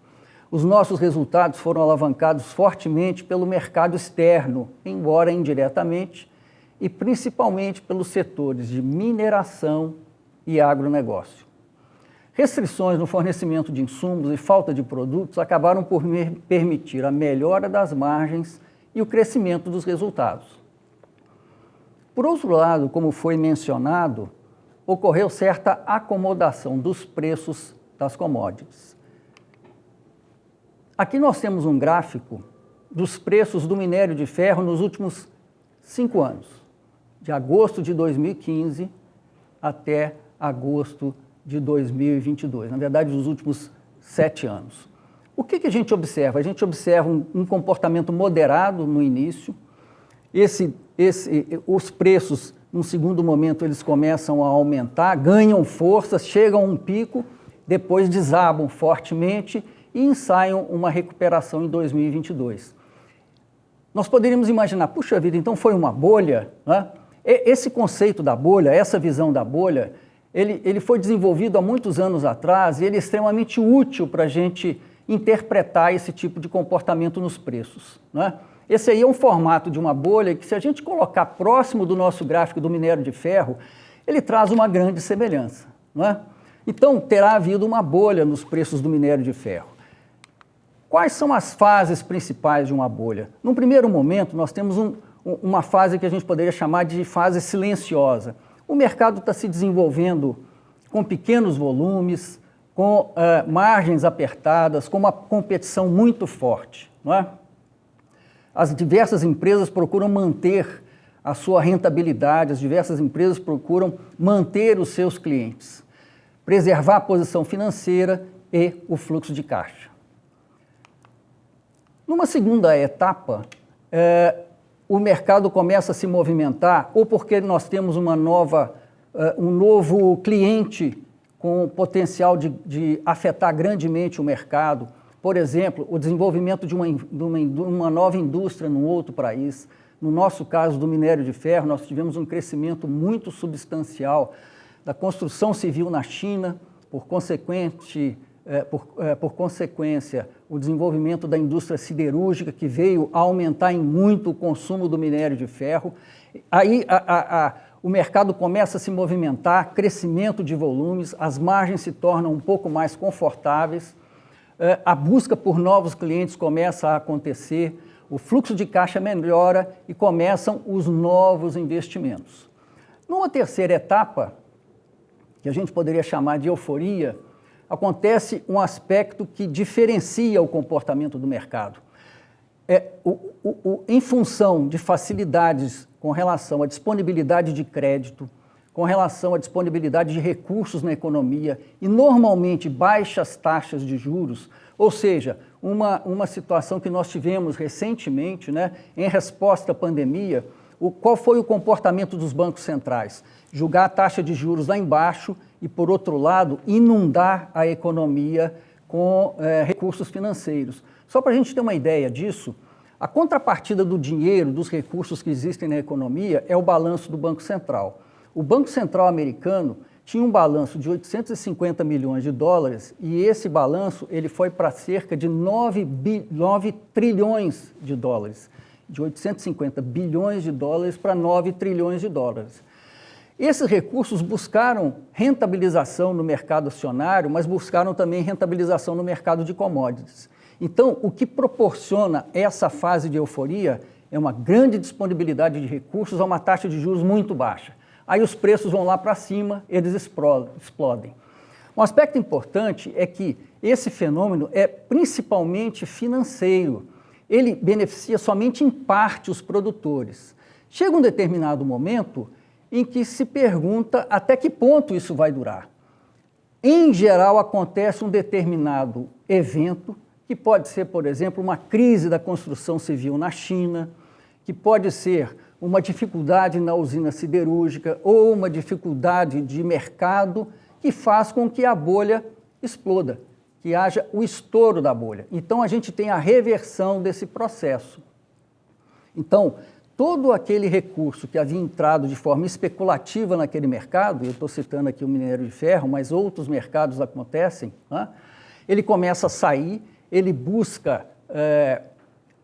Os nossos resultados foram alavancados fortemente pelo mercado externo, embora indiretamente, e principalmente pelos setores de mineração e agronegócio. Restrições no fornecimento de insumos e falta de produtos acabaram por permitir a melhora das margens e o crescimento dos resultados. Por outro lado, como foi mencionado, ocorreu certa acomodação dos preços das commodities. Aqui nós temos um gráfico dos preços do minério de ferro nos últimos 5 anos, de agosto de 2015 até agosto de 2022, na verdade, os últimos 7 anos. O que a gente observa? A gente observa um comportamento moderado no início, os preços, num segundo momento, eles começam a aumentar, ganham força, chegam a um pico, depois desabam fortemente e ensaiam uma recuperação em 2022. Nós poderíamos imaginar, puxa vida, então foi uma bolha, né? Esse conceito da bolha, essa visão da bolha, ele foi desenvolvido há muitos anos atrás e ele é extremamente útil para a gente interpretar esse tipo de comportamento nos preços, né? Esse aí é um formato de uma bolha que, se a gente colocar próximo do nosso gráfico do minério de ferro, ele traz uma grande semelhança, não é? Então, terá havido uma bolha nos preços do minério de ferro. Quais são as fases principais de uma bolha? Num primeiro momento, nós temos uma fase que a gente poderia chamar de fase silenciosa. O mercado está se desenvolvendo com pequenos volumes, com margens apertadas, com uma competição muito forte, não é? As diversas empresas procuram manter a sua rentabilidade, as diversas empresas procuram manter os seus clientes, preservar a posição financeira e o fluxo de caixa. Numa segunda etapa, o mercado começa a se movimentar, ou porque nós temos um novo cliente com potencial de afetar grandemente o mercado. Por exemplo, o desenvolvimento de uma nova indústria num outro país. No nosso caso, do minério de ferro, nós tivemos um crescimento muito substancial da construção civil na China, por consequência, o desenvolvimento da indústria siderúrgica, que veio a aumentar em muito o consumo do minério de ferro. Aí o mercado começa a se movimentar, crescimento de volumes, as margens se tornam um pouco mais confortáveis, a busca por novos clientes começa a acontecer, o fluxo de caixa melhora e começam os novos investimentos. Numa terceira etapa, que a gente poderia chamar de euforia, acontece um aspecto que diferencia o comportamento do mercado. Em função de facilidades com relação à disponibilidade de crédito, com relação à disponibilidade de recursos na economia e, normalmente, baixas taxas de juros, ou seja, uma situação que nós tivemos recentemente, né, em resposta à pandemia, qual foi o comportamento dos bancos centrais? Jogar a taxa de juros lá embaixo e, por outro lado, inundar a economia com recursos financeiros. Só para a gente ter uma ideia disso, a contrapartida do dinheiro, dos recursos que existem na economia, é o balanço do Banco Central. O Banco Central americano tinha um balanço de 850 milhões de dólares e esse balanço ele foi para cerca de 9 trilhões de dólares. De 850 bilhões de dólares para 9 trilhões de dólares. Esses recursos buscaram rentabilização no mercado acionário, mas buscaram também rentabilização no mercado de commodities. Então, o que proporciona essa fase de euforia é uma grande disponibilidade de recursos a uma taxa de juros muito baixa. Aí os preços vão lá para cima, eles explodem. Um aspecto importante é que esse fenômeno é principalmente financeiro. Ele beneficia somente em parte os produtores. Chega um determinado momento em que se pergunta até que ponto isso vai durar. Em geral, acontece um determinado evento, que pode ser, por exemplo, uma crise da construção civil na China, que pode ser uma dificuldade na usina siderúrgica ou uma dificuldade de mercado que faz com que a bolha exploda, que haja o estouro da bolha. Então, a gente tem a reversão desse processo. Então, todo aquele recurso que havia entrado de forma especulativa naquele mercado, eu estou citando aqui o minério de ferro, mas outros mercados acontecem, né? Ele começa a sair, ele busca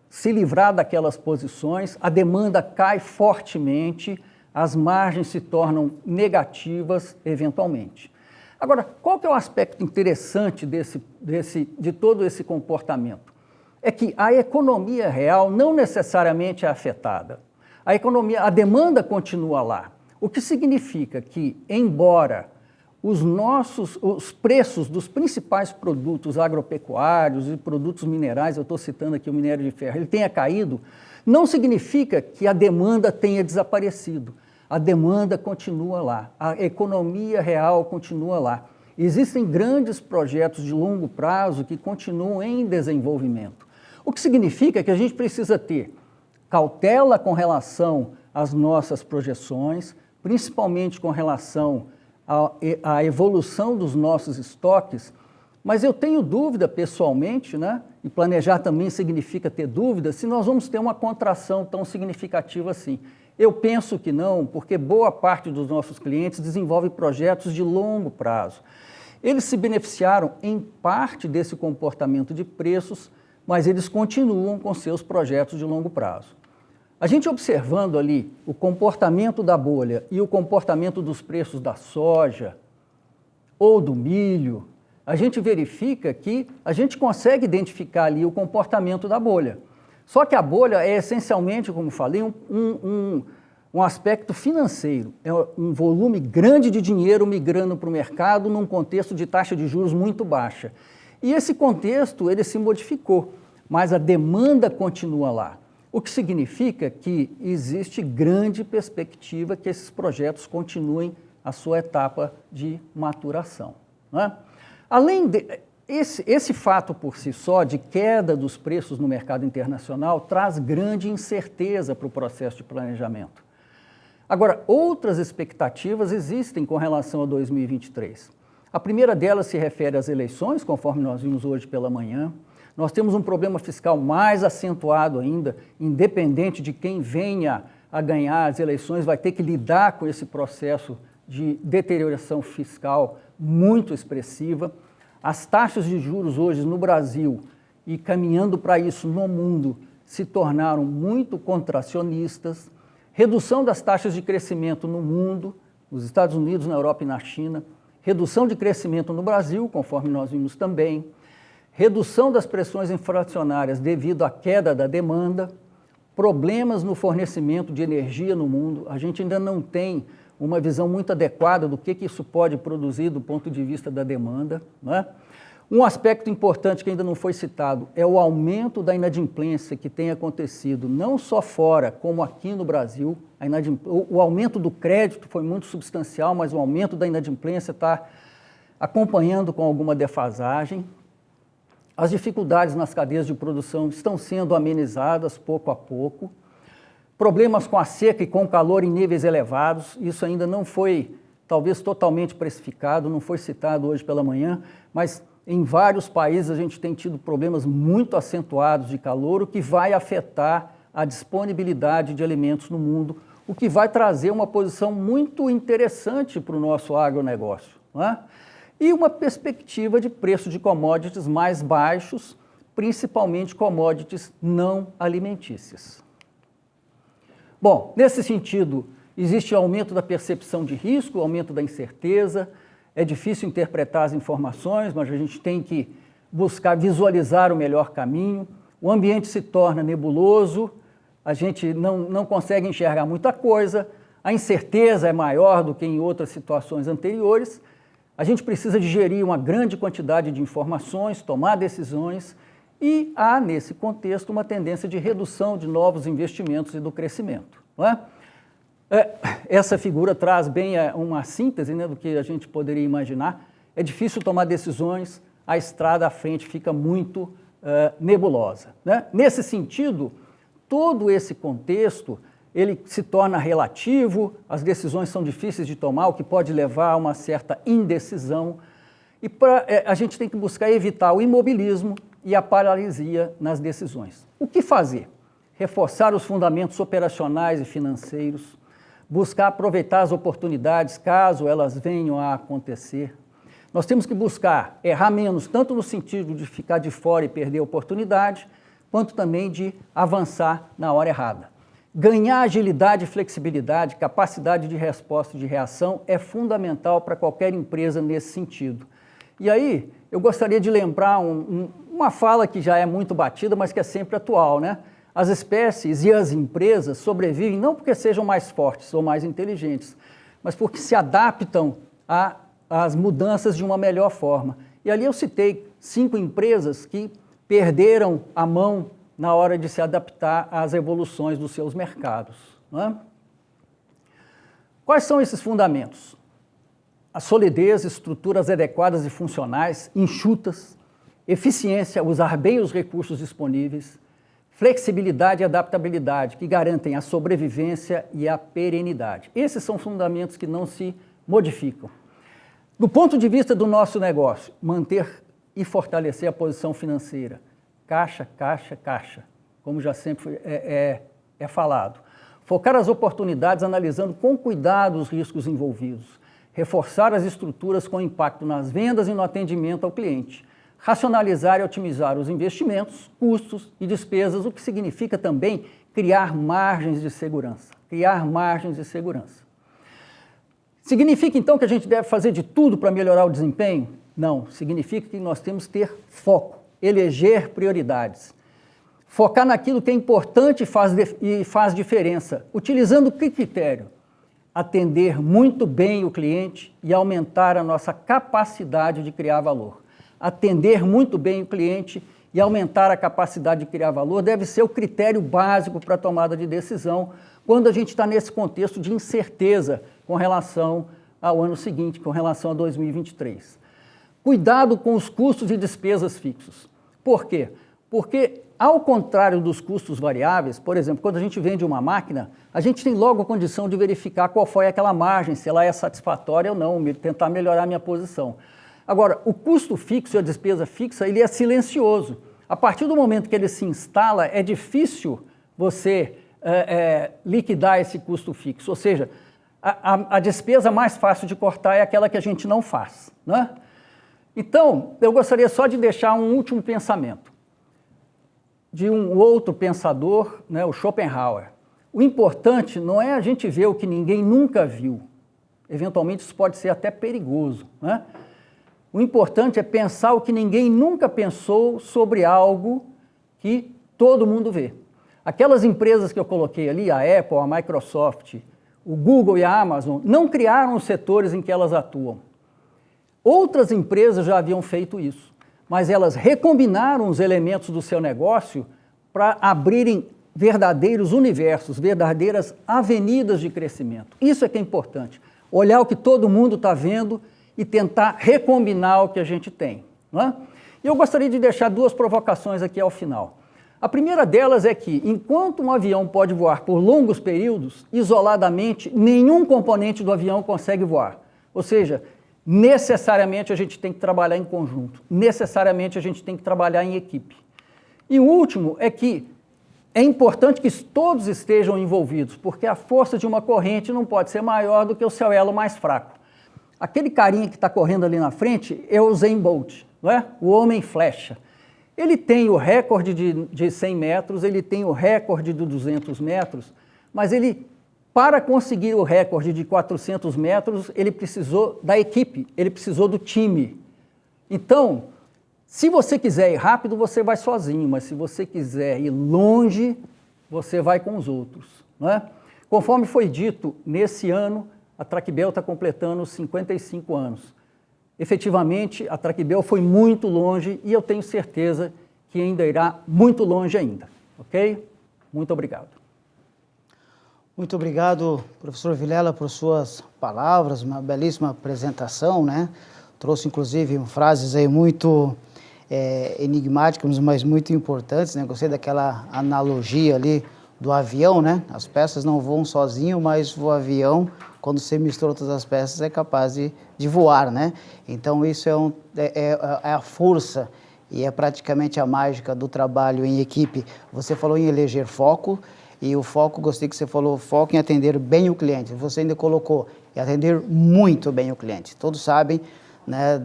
se livrar daquelas posições, a demanda cai fortemente, as margens se tornam negativas eventualmente. Agora, qual que é o aspecto interessante de todo esse comportamento? É que a economia real não necessariamente é afetada. A demanda continua lá, o que significa que, embora os preços dos principais produtos agropecuários e produtos minerais, eu estou citando aqui o minério de ferro, ele tenha caído, não significa que a demanda tenha desaparecido. A demanda continua lá, a economia real continua lá. Existem grandes projetos de longo prazo que continuam em desenvolvimento. O que significa que a gente precisa ter cautela com relação às nossas projeções, principalmente com relação à evolução dos nossos estoques, mas eu tenho dúvida pessoalmente, né? E planejar também significa ter dúvida, se nós vamos ter uma contração tão significativa assim. Eu penso que não, porque boa parte dos nossos clientes desenvolve projetos de longo prazo. Eles se beneficiaram em parte desse comportamento de preços, mas eles continuam com seus projetos de longo prazo. A gente observando ali o comportamento da bolha e o comportamento dos preços da soja ou do milho, a gente verifica que a gente consegue identificar ali o comportamento da bolha. Só que a bolha é essencialmente, como falei, um aspecto financeiro. É um volume grande de dinheiro migrando para o mercado num contexto de taxa de juros muito baixa. E esse contexto, ele se modificou, mas a demanda continua lá. O que significa que existe grande perspectiva que esses projetos continuem a sua etapa de maturação, né? Além de esse fato por si só de queda dos preços no mercado internacional traz grande incerteza para o processo de planejamento. Agora, outras expectativas existem com relação a 2023. A primeira delas se refere às eleições, conforme nós vimos hoje pela manhã. Nós temos um problema fiscal mais acentuado ainda, independente de quem venha a ganhar as eleições, vai ter que lidar com esse processo de deterioração fiscal muito expressiva. As taxas de juros hoje no Brasil e caminhando para isso no mundo se tornaram muito contracionistas. Redução das taxas de crescimento no mundo, nos Estados Unidos, na Europa e na China. Redução de crescimento no Brasil, conforme nós vimos também. Redução das pressões inflacionárias devido à queda da demanda, problemas no fornecimento de energia no mundo. A gente ainda não tem uma visão muito adequada do que isso pode produzir do ponto de vista da demanda, né? Um aspecto importante que ainda não foi citado é o aumento da inadimplência que tem acontecido, não só fora, como aqui no Brasil. O aumento do crédito foi muito substancial, mas o aumento da inadimplência está acompanhando com alguma defasagem. As dificuldades nas cadeias de produção estão sendo amenizadas pouco a pouco. Problemas com a seca e com o calor em níveis elevados, isso ainda não foi, talvez, totalmente precificado, não foi citado hoje pela manhã, mas Em vários países a gente tem tido problemas muito acentuados de calor, o que vai afetar a disponibilidade de alimentos no mundo, o que vai trazer uma posição muito interessante para o nosso agronegócio, não é? E uma perspectiva de preço de commodities mais baixos, principalmente commodities não alimentícias. Bom, nesse sentido, existe aumento da percepção de risco, aumento da incerteza, é difícil interpretar as informações, mas a gente tem que buscar visualizar o melhor caminho, o ambiente se torna nebuloso, a gente não consegue enxergar muita coisa, a incerteza é maior do que em outras situações anteriores, a gente precisa digerir uma grande quantidade de informações, tomar decisões e há, nesse contexto, uma tendência de redução de novos investimentos e do crescimento, não é? Essa figura traz bem uma síntese, né, do que a gente poderia imaginar. É difícil tomar decisões, a estrada à frente fica muito nebulosa, né? Nesse sentido, todo esse contexto ele se torna relativo, as decisões são difíceis de tomar, o que pode levar a uma certa indecisão. E a gente tem que buscar evitar o imobilismo e a paralisia nas decisões. O que fazer? Reforçar os fundamentos operacionais e financeiros, buscar aproveitar as oportunidades caso elas venham a acontecer. Nós temos que buscar errar menos, tanto no sentido de ficar de fora e perder a oportunidade, quanto também de avançar na hora errada. Ganhar agilidade e flexibilidade, capacidade de resposta e de reação é fundamental para qualquer empresa nesse sentido. E aí, eu gostaria de lembrar uma fala que já é muito batida, mas que é sempre atual, né? As espécies e as empresas sobrevivem não porque sejam mais fortes ou mais inteligentes, mas porque se adaptam às mudanças de uma melhor forma. E ali eu citei 5 empresas que perderam a mão na hora de se adaptar às evoluções dos seus mercados, não é? Quais são esses fundamentos? A solidez, estruturas adequadas e funcionais, enxutas, eficiência, usar bem os recursos disponíveis, flexibilidade e adaptabilidade, que garantem a sobrevivência e a perenidade. Esses são fundamentos que não se modificam. Do ponto de vista do nosso negócio, manter e fortalecer a posição financeira. Caixa, caixa, caixa, como já sempre é falado. Focar as oportunidades analisando com cuidado os riscos envolvidos. Reforçar as estruturas com impacto nas vendas e no atendimento ao cliente. Racionalizar e otimizar os investimentos, custos e despesas, o que significa também criar margens de segurança. Criar margens de segurança. Significa, então, que a gente deve fazer de tudo para melhorar o desempenho? Não. Significa que nós temos que ter foco, eleger prioridades. Focar naquilo que é importante e faz diferença. Utilizando que critério? Atender muito bem o cliente e aumentar a nossa capacidade de criar valor. Atender muito bem o cliente e aumentar a capacidade de criar valor deve ser o critério básico para a tomada de decisão quando a gente está nesse contexto de incerteza com relação ao ano seguinte, com relação a 2023. Cuidado com os custos e despesas fixos. Por quê? Porque, ao contrário dos custos variáveis, por exemplo, quando a gente vende uma máquina, a gente tem logo a condição de verificar qual foi aquela margem, se ela é satisfatória ou não, tentar melhorar a minha posição. Agora, o custo fixo e a despesa fixa, ele é silencioso. A partir do momento que ele se instala, é difícil você liquidar esse custo fixo. Ou seja, a despesa mais fácil de cortar é aquela que a gente não faz, né? Então, eu gostaria só de deixar um último pensamento de um outro pensador, né, o Schopenhauer. O importante não é a gente ver o que ninguém nunca viu. Eventualmente, isso pode ser até perigoso, né? O importante é pensar o que ninguém nunca pensou sobre algo que todo mundo vê. Aquelas empresas que eu coloquei ali, a Apple, a Microsoft, o Google e a Amazon, não criaram os setores em que elas atuam. Outras empresas já haviam feito isso, mas elas recombinaram os elementos do seu negócio para abrirem verdadeiros universos, verdadeiras avenidas de crescimento. Isso é que é importante. Olhar o que todo mundo está vendo e tentar recombinar o que a gente tem, não é? E eu gostaria de deixar 2 provocações aqui ao final. A primeira delas é que, enquanto um avião pode voar por longos períodos, isoladamente, nenhum componente do avião consegue voar. Ou seja, necessariamente a gente tem que trabalhar em conjunto, necessariamente a gente tem que trabalhar em equipe. E o último é que é importante que todos estejam envolvidos, porque a força de uma corrente não pode ser maior do que o seu elo mais fraco. Aquele carinha que está correndo ali na frente é o Usain Bolt, não é? O homem flecha. Ele tem o recorde de 100 metros, ele tem o recorde de 200 metros, mas ele, para conseguir o recorde de 400 metros, ele precisou da equipe, ele precisou do time. Então, se você quiser ir rápido, você vai sozinho, mas se você quiser ir longe, você vai com os outros, não é? Conforme foi dito, nesse ano, a Tracbel está completando 55 anos. Efetivamente, a Tracbel foi muito longe e eu tenho certeza que ainda irá muito longe ainda, ok? Muito obrigado. Muito obrigado, professor Vilela, por suas palavras, uma belíssima apresentação, né? Trouxe, inclusive, frases aí muito enigmáticas, mas muito importantes, né? Gostei daquela analogia ali do avião, né? As peças não voam sozinho, mas o avião, quando você mistura todas as peças, é capaz de voar, né? Então, isso é a força e é praticamente a mágica do trabalho em equipe. Você falou em eleger foco, e o foco, gostei que você falou, foco em atender bem o cliente. Você ainda colocou, em atender muito bem o cliente. Todos sabem, né,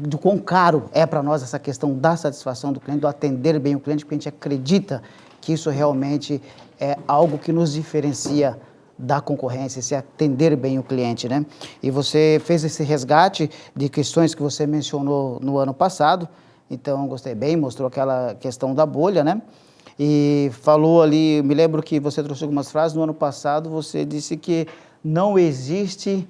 do quão caro é para nós essa questão da satisfação do cliente, do atender bem o cliente, porque a gente acredita que isso realmente é algo que nos diferencia da concorrência, esse atender bem o cliente, né? E você fez esse resgate de questões que você mencionou no ano passado, então gostei bem, mostrou aquela questão da bolha, né? E falou ali, me lembro que você trouxe algumas frases, no ano passado você disse que não existe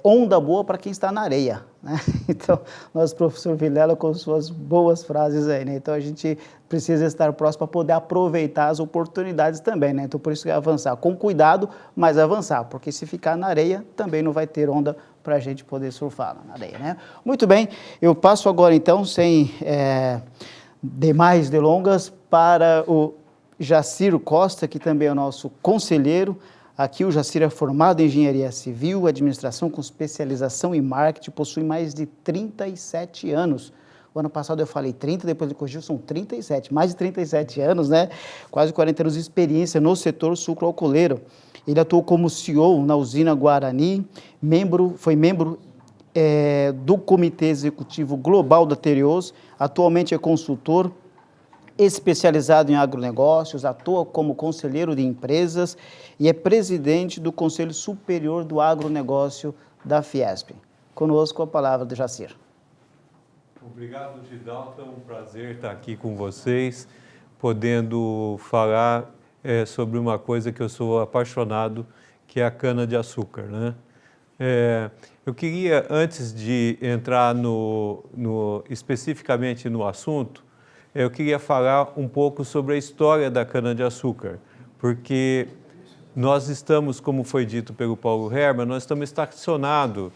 onda boa para quem está na areia, né? Então, nosso professor Vilela com suas boas frases aí, né? Então, a gente precisa estar próximo para poder aproveitar as oportunidades também, né? Então, por isso que avançar com cuidado, mas avançar, porque se ficar na areia, também não vai ter onda para a gente poder surfar na areia, né? Muito bem, eu passo agora, então, sem demais delongas, para o Jaciro Costa, que também é o nosso conselheiro. Aqui o Jaciro é formado em Engenharia Civil, Administração com especialização em Marketing, possui mais de 37 anos. O ano passado eu falei 30, depois ele corrigiu, são 37, mais de 37 anos, né? Quase 40 anos de experiência no setor sucroalcooleiro. Ele atuou como CEO na usina Guarani, foi membro do Comitê Executivo Global da Tereos, atualmente é consultor, especializado em agronegócios, atua como conselheiro de empresas e é presidente do Conselho Superior do Agronegócio da Fiesp. Conosco a palavra do Jacir. Obrigado, Gidalta. É um prazer estar aqui com vocês, podendo falar sobre uma coisa que eu sou apaixonado, que é a cana-de-açúcar, né? Eu queria, antes de entrar especificamente no assunto, eu queria falar um pouco sobre a história da cana-de-açúcar, porque nós estamos, como foi dito pelo Paulo Hermann, nós estamos estacionados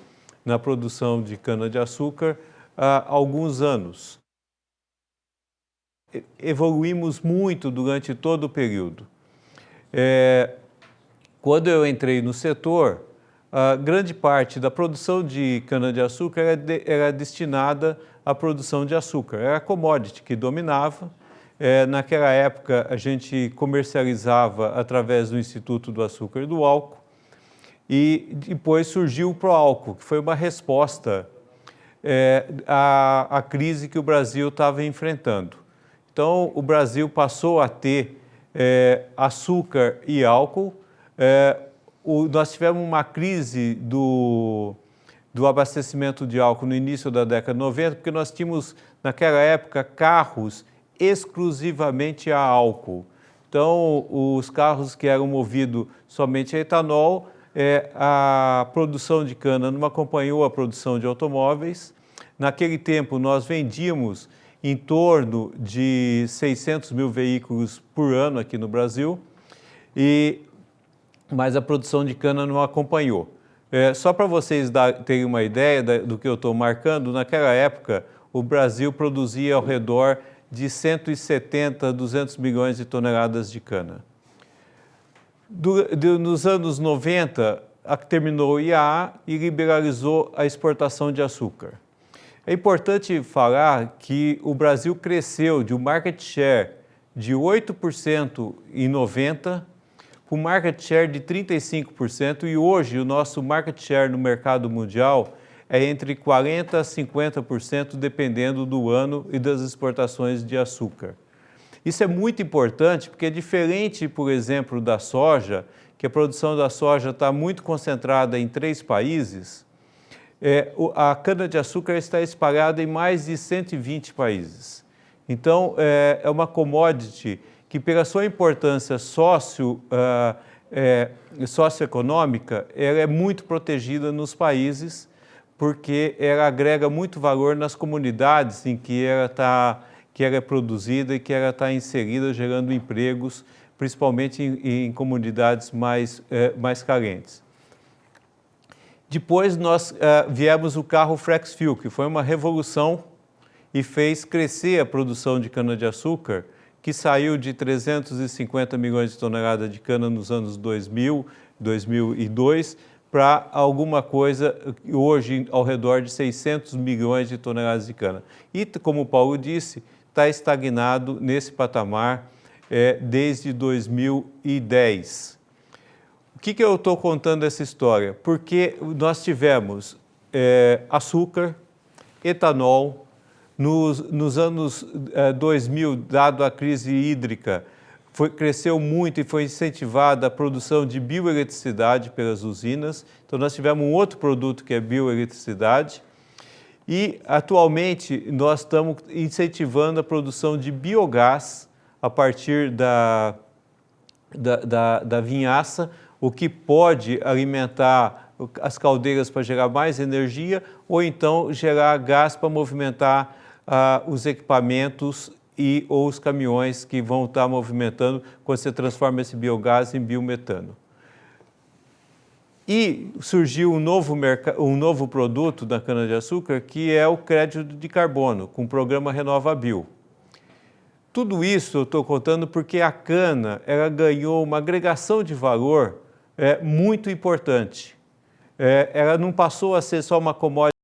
na produção de cana-de-açúcar há alguns anos. Evoluímos muito durante todo o período. Quando eu entrei no setor, a grande parte da produção de cana-de-açúcar era destinada à produção de açúcar. Era a commodity que dominava. Naquela época, a gente comercializava através do Instituto do Açúcar e do Álcool. E depois surgiu o Proálcool, que foi uma resposta à crise que o Brasil estava enfrentando. Então, o Brasil passou a ter açúcar e álcool. Nós tivemos uma crise do abastecimento de álcool no início da década de 90, porque nós tínhamos, naquela época, carros exclusivamente a álcool. Então, os carros que eram movidos somente a etanol, a produção de cana não acompanhou a produção de automóveis. Naquele tempo, nós vendíamos em torno de 600 mil veículos por ano aqui no Brasil, mas a produção de cana não acompanhou. Só para vocês terem uma ideia do que eu estou marcando, naquela época o Brasil produzia ao redor de 170 a 200 milhões de toneladas de cana. Nos anos 90, terminou o IAA e liberalizou a exportação de açúcar. É importante falar que o Brasil cresceu de um market share de 8% em 90 para um market share de 35% e hoje o nosso market share no mercado mundial é entre 40% a 50%, dependendo do ano e das exportações de açúcar. Isso é muito importante porque é diferente, por exemplo, da soja, que a produção da soja está muito concentrada em 3 países, a cana-de-açúcar está espalhada em mais de 120 países. Então, é uma commodity que, pela sua importância socioeconômica, ela é muito protegida nos países, porque ela agrega muito valor nas comunidades em que ela é produzida e que ela está inserida, gerando empregos, principalmente em comunidades mais carentes. Depois nós viemos o carro Flex Fuel, que foi uma revolução e fez crescer a produção de cana-de-açúcar, que saiu de 350 milhões de toneladas de cana nos anos 2000, 2002, para alguma coisa hoje ao redor de 600 milhões de toneladas de cana. E, como o Paulo disse, está estagnado nesse patamar desde 2010. O que eu estou contando essa história? Porque nós tivemos açúcar, etanol. Nos anos 2000, dado a crise hídrica, cresceu muito e foi incentivada a produção de bioeletricidade pelas usinas. Então, nós tivemos um outro produto que é bioeletricidade. E, atualmente, nós estamos incentivando a produção de biogás a partir da vinhaça, o que pode alimentar as caldeiras para gerar mais energia ou então gerar gás para movimentar os equipamentos ou os caminhões que vão estar movimentando quando você transforma esse biogás em biometano. E surgiu um novo produto da cana-de-açúcar, que é o crédito de carbono, com o programa RenovaBio. Tudo isso eu estou contando porque a cana ela ganhou uma agregação de valor muito importante. Ela não passou a ser só uma commodity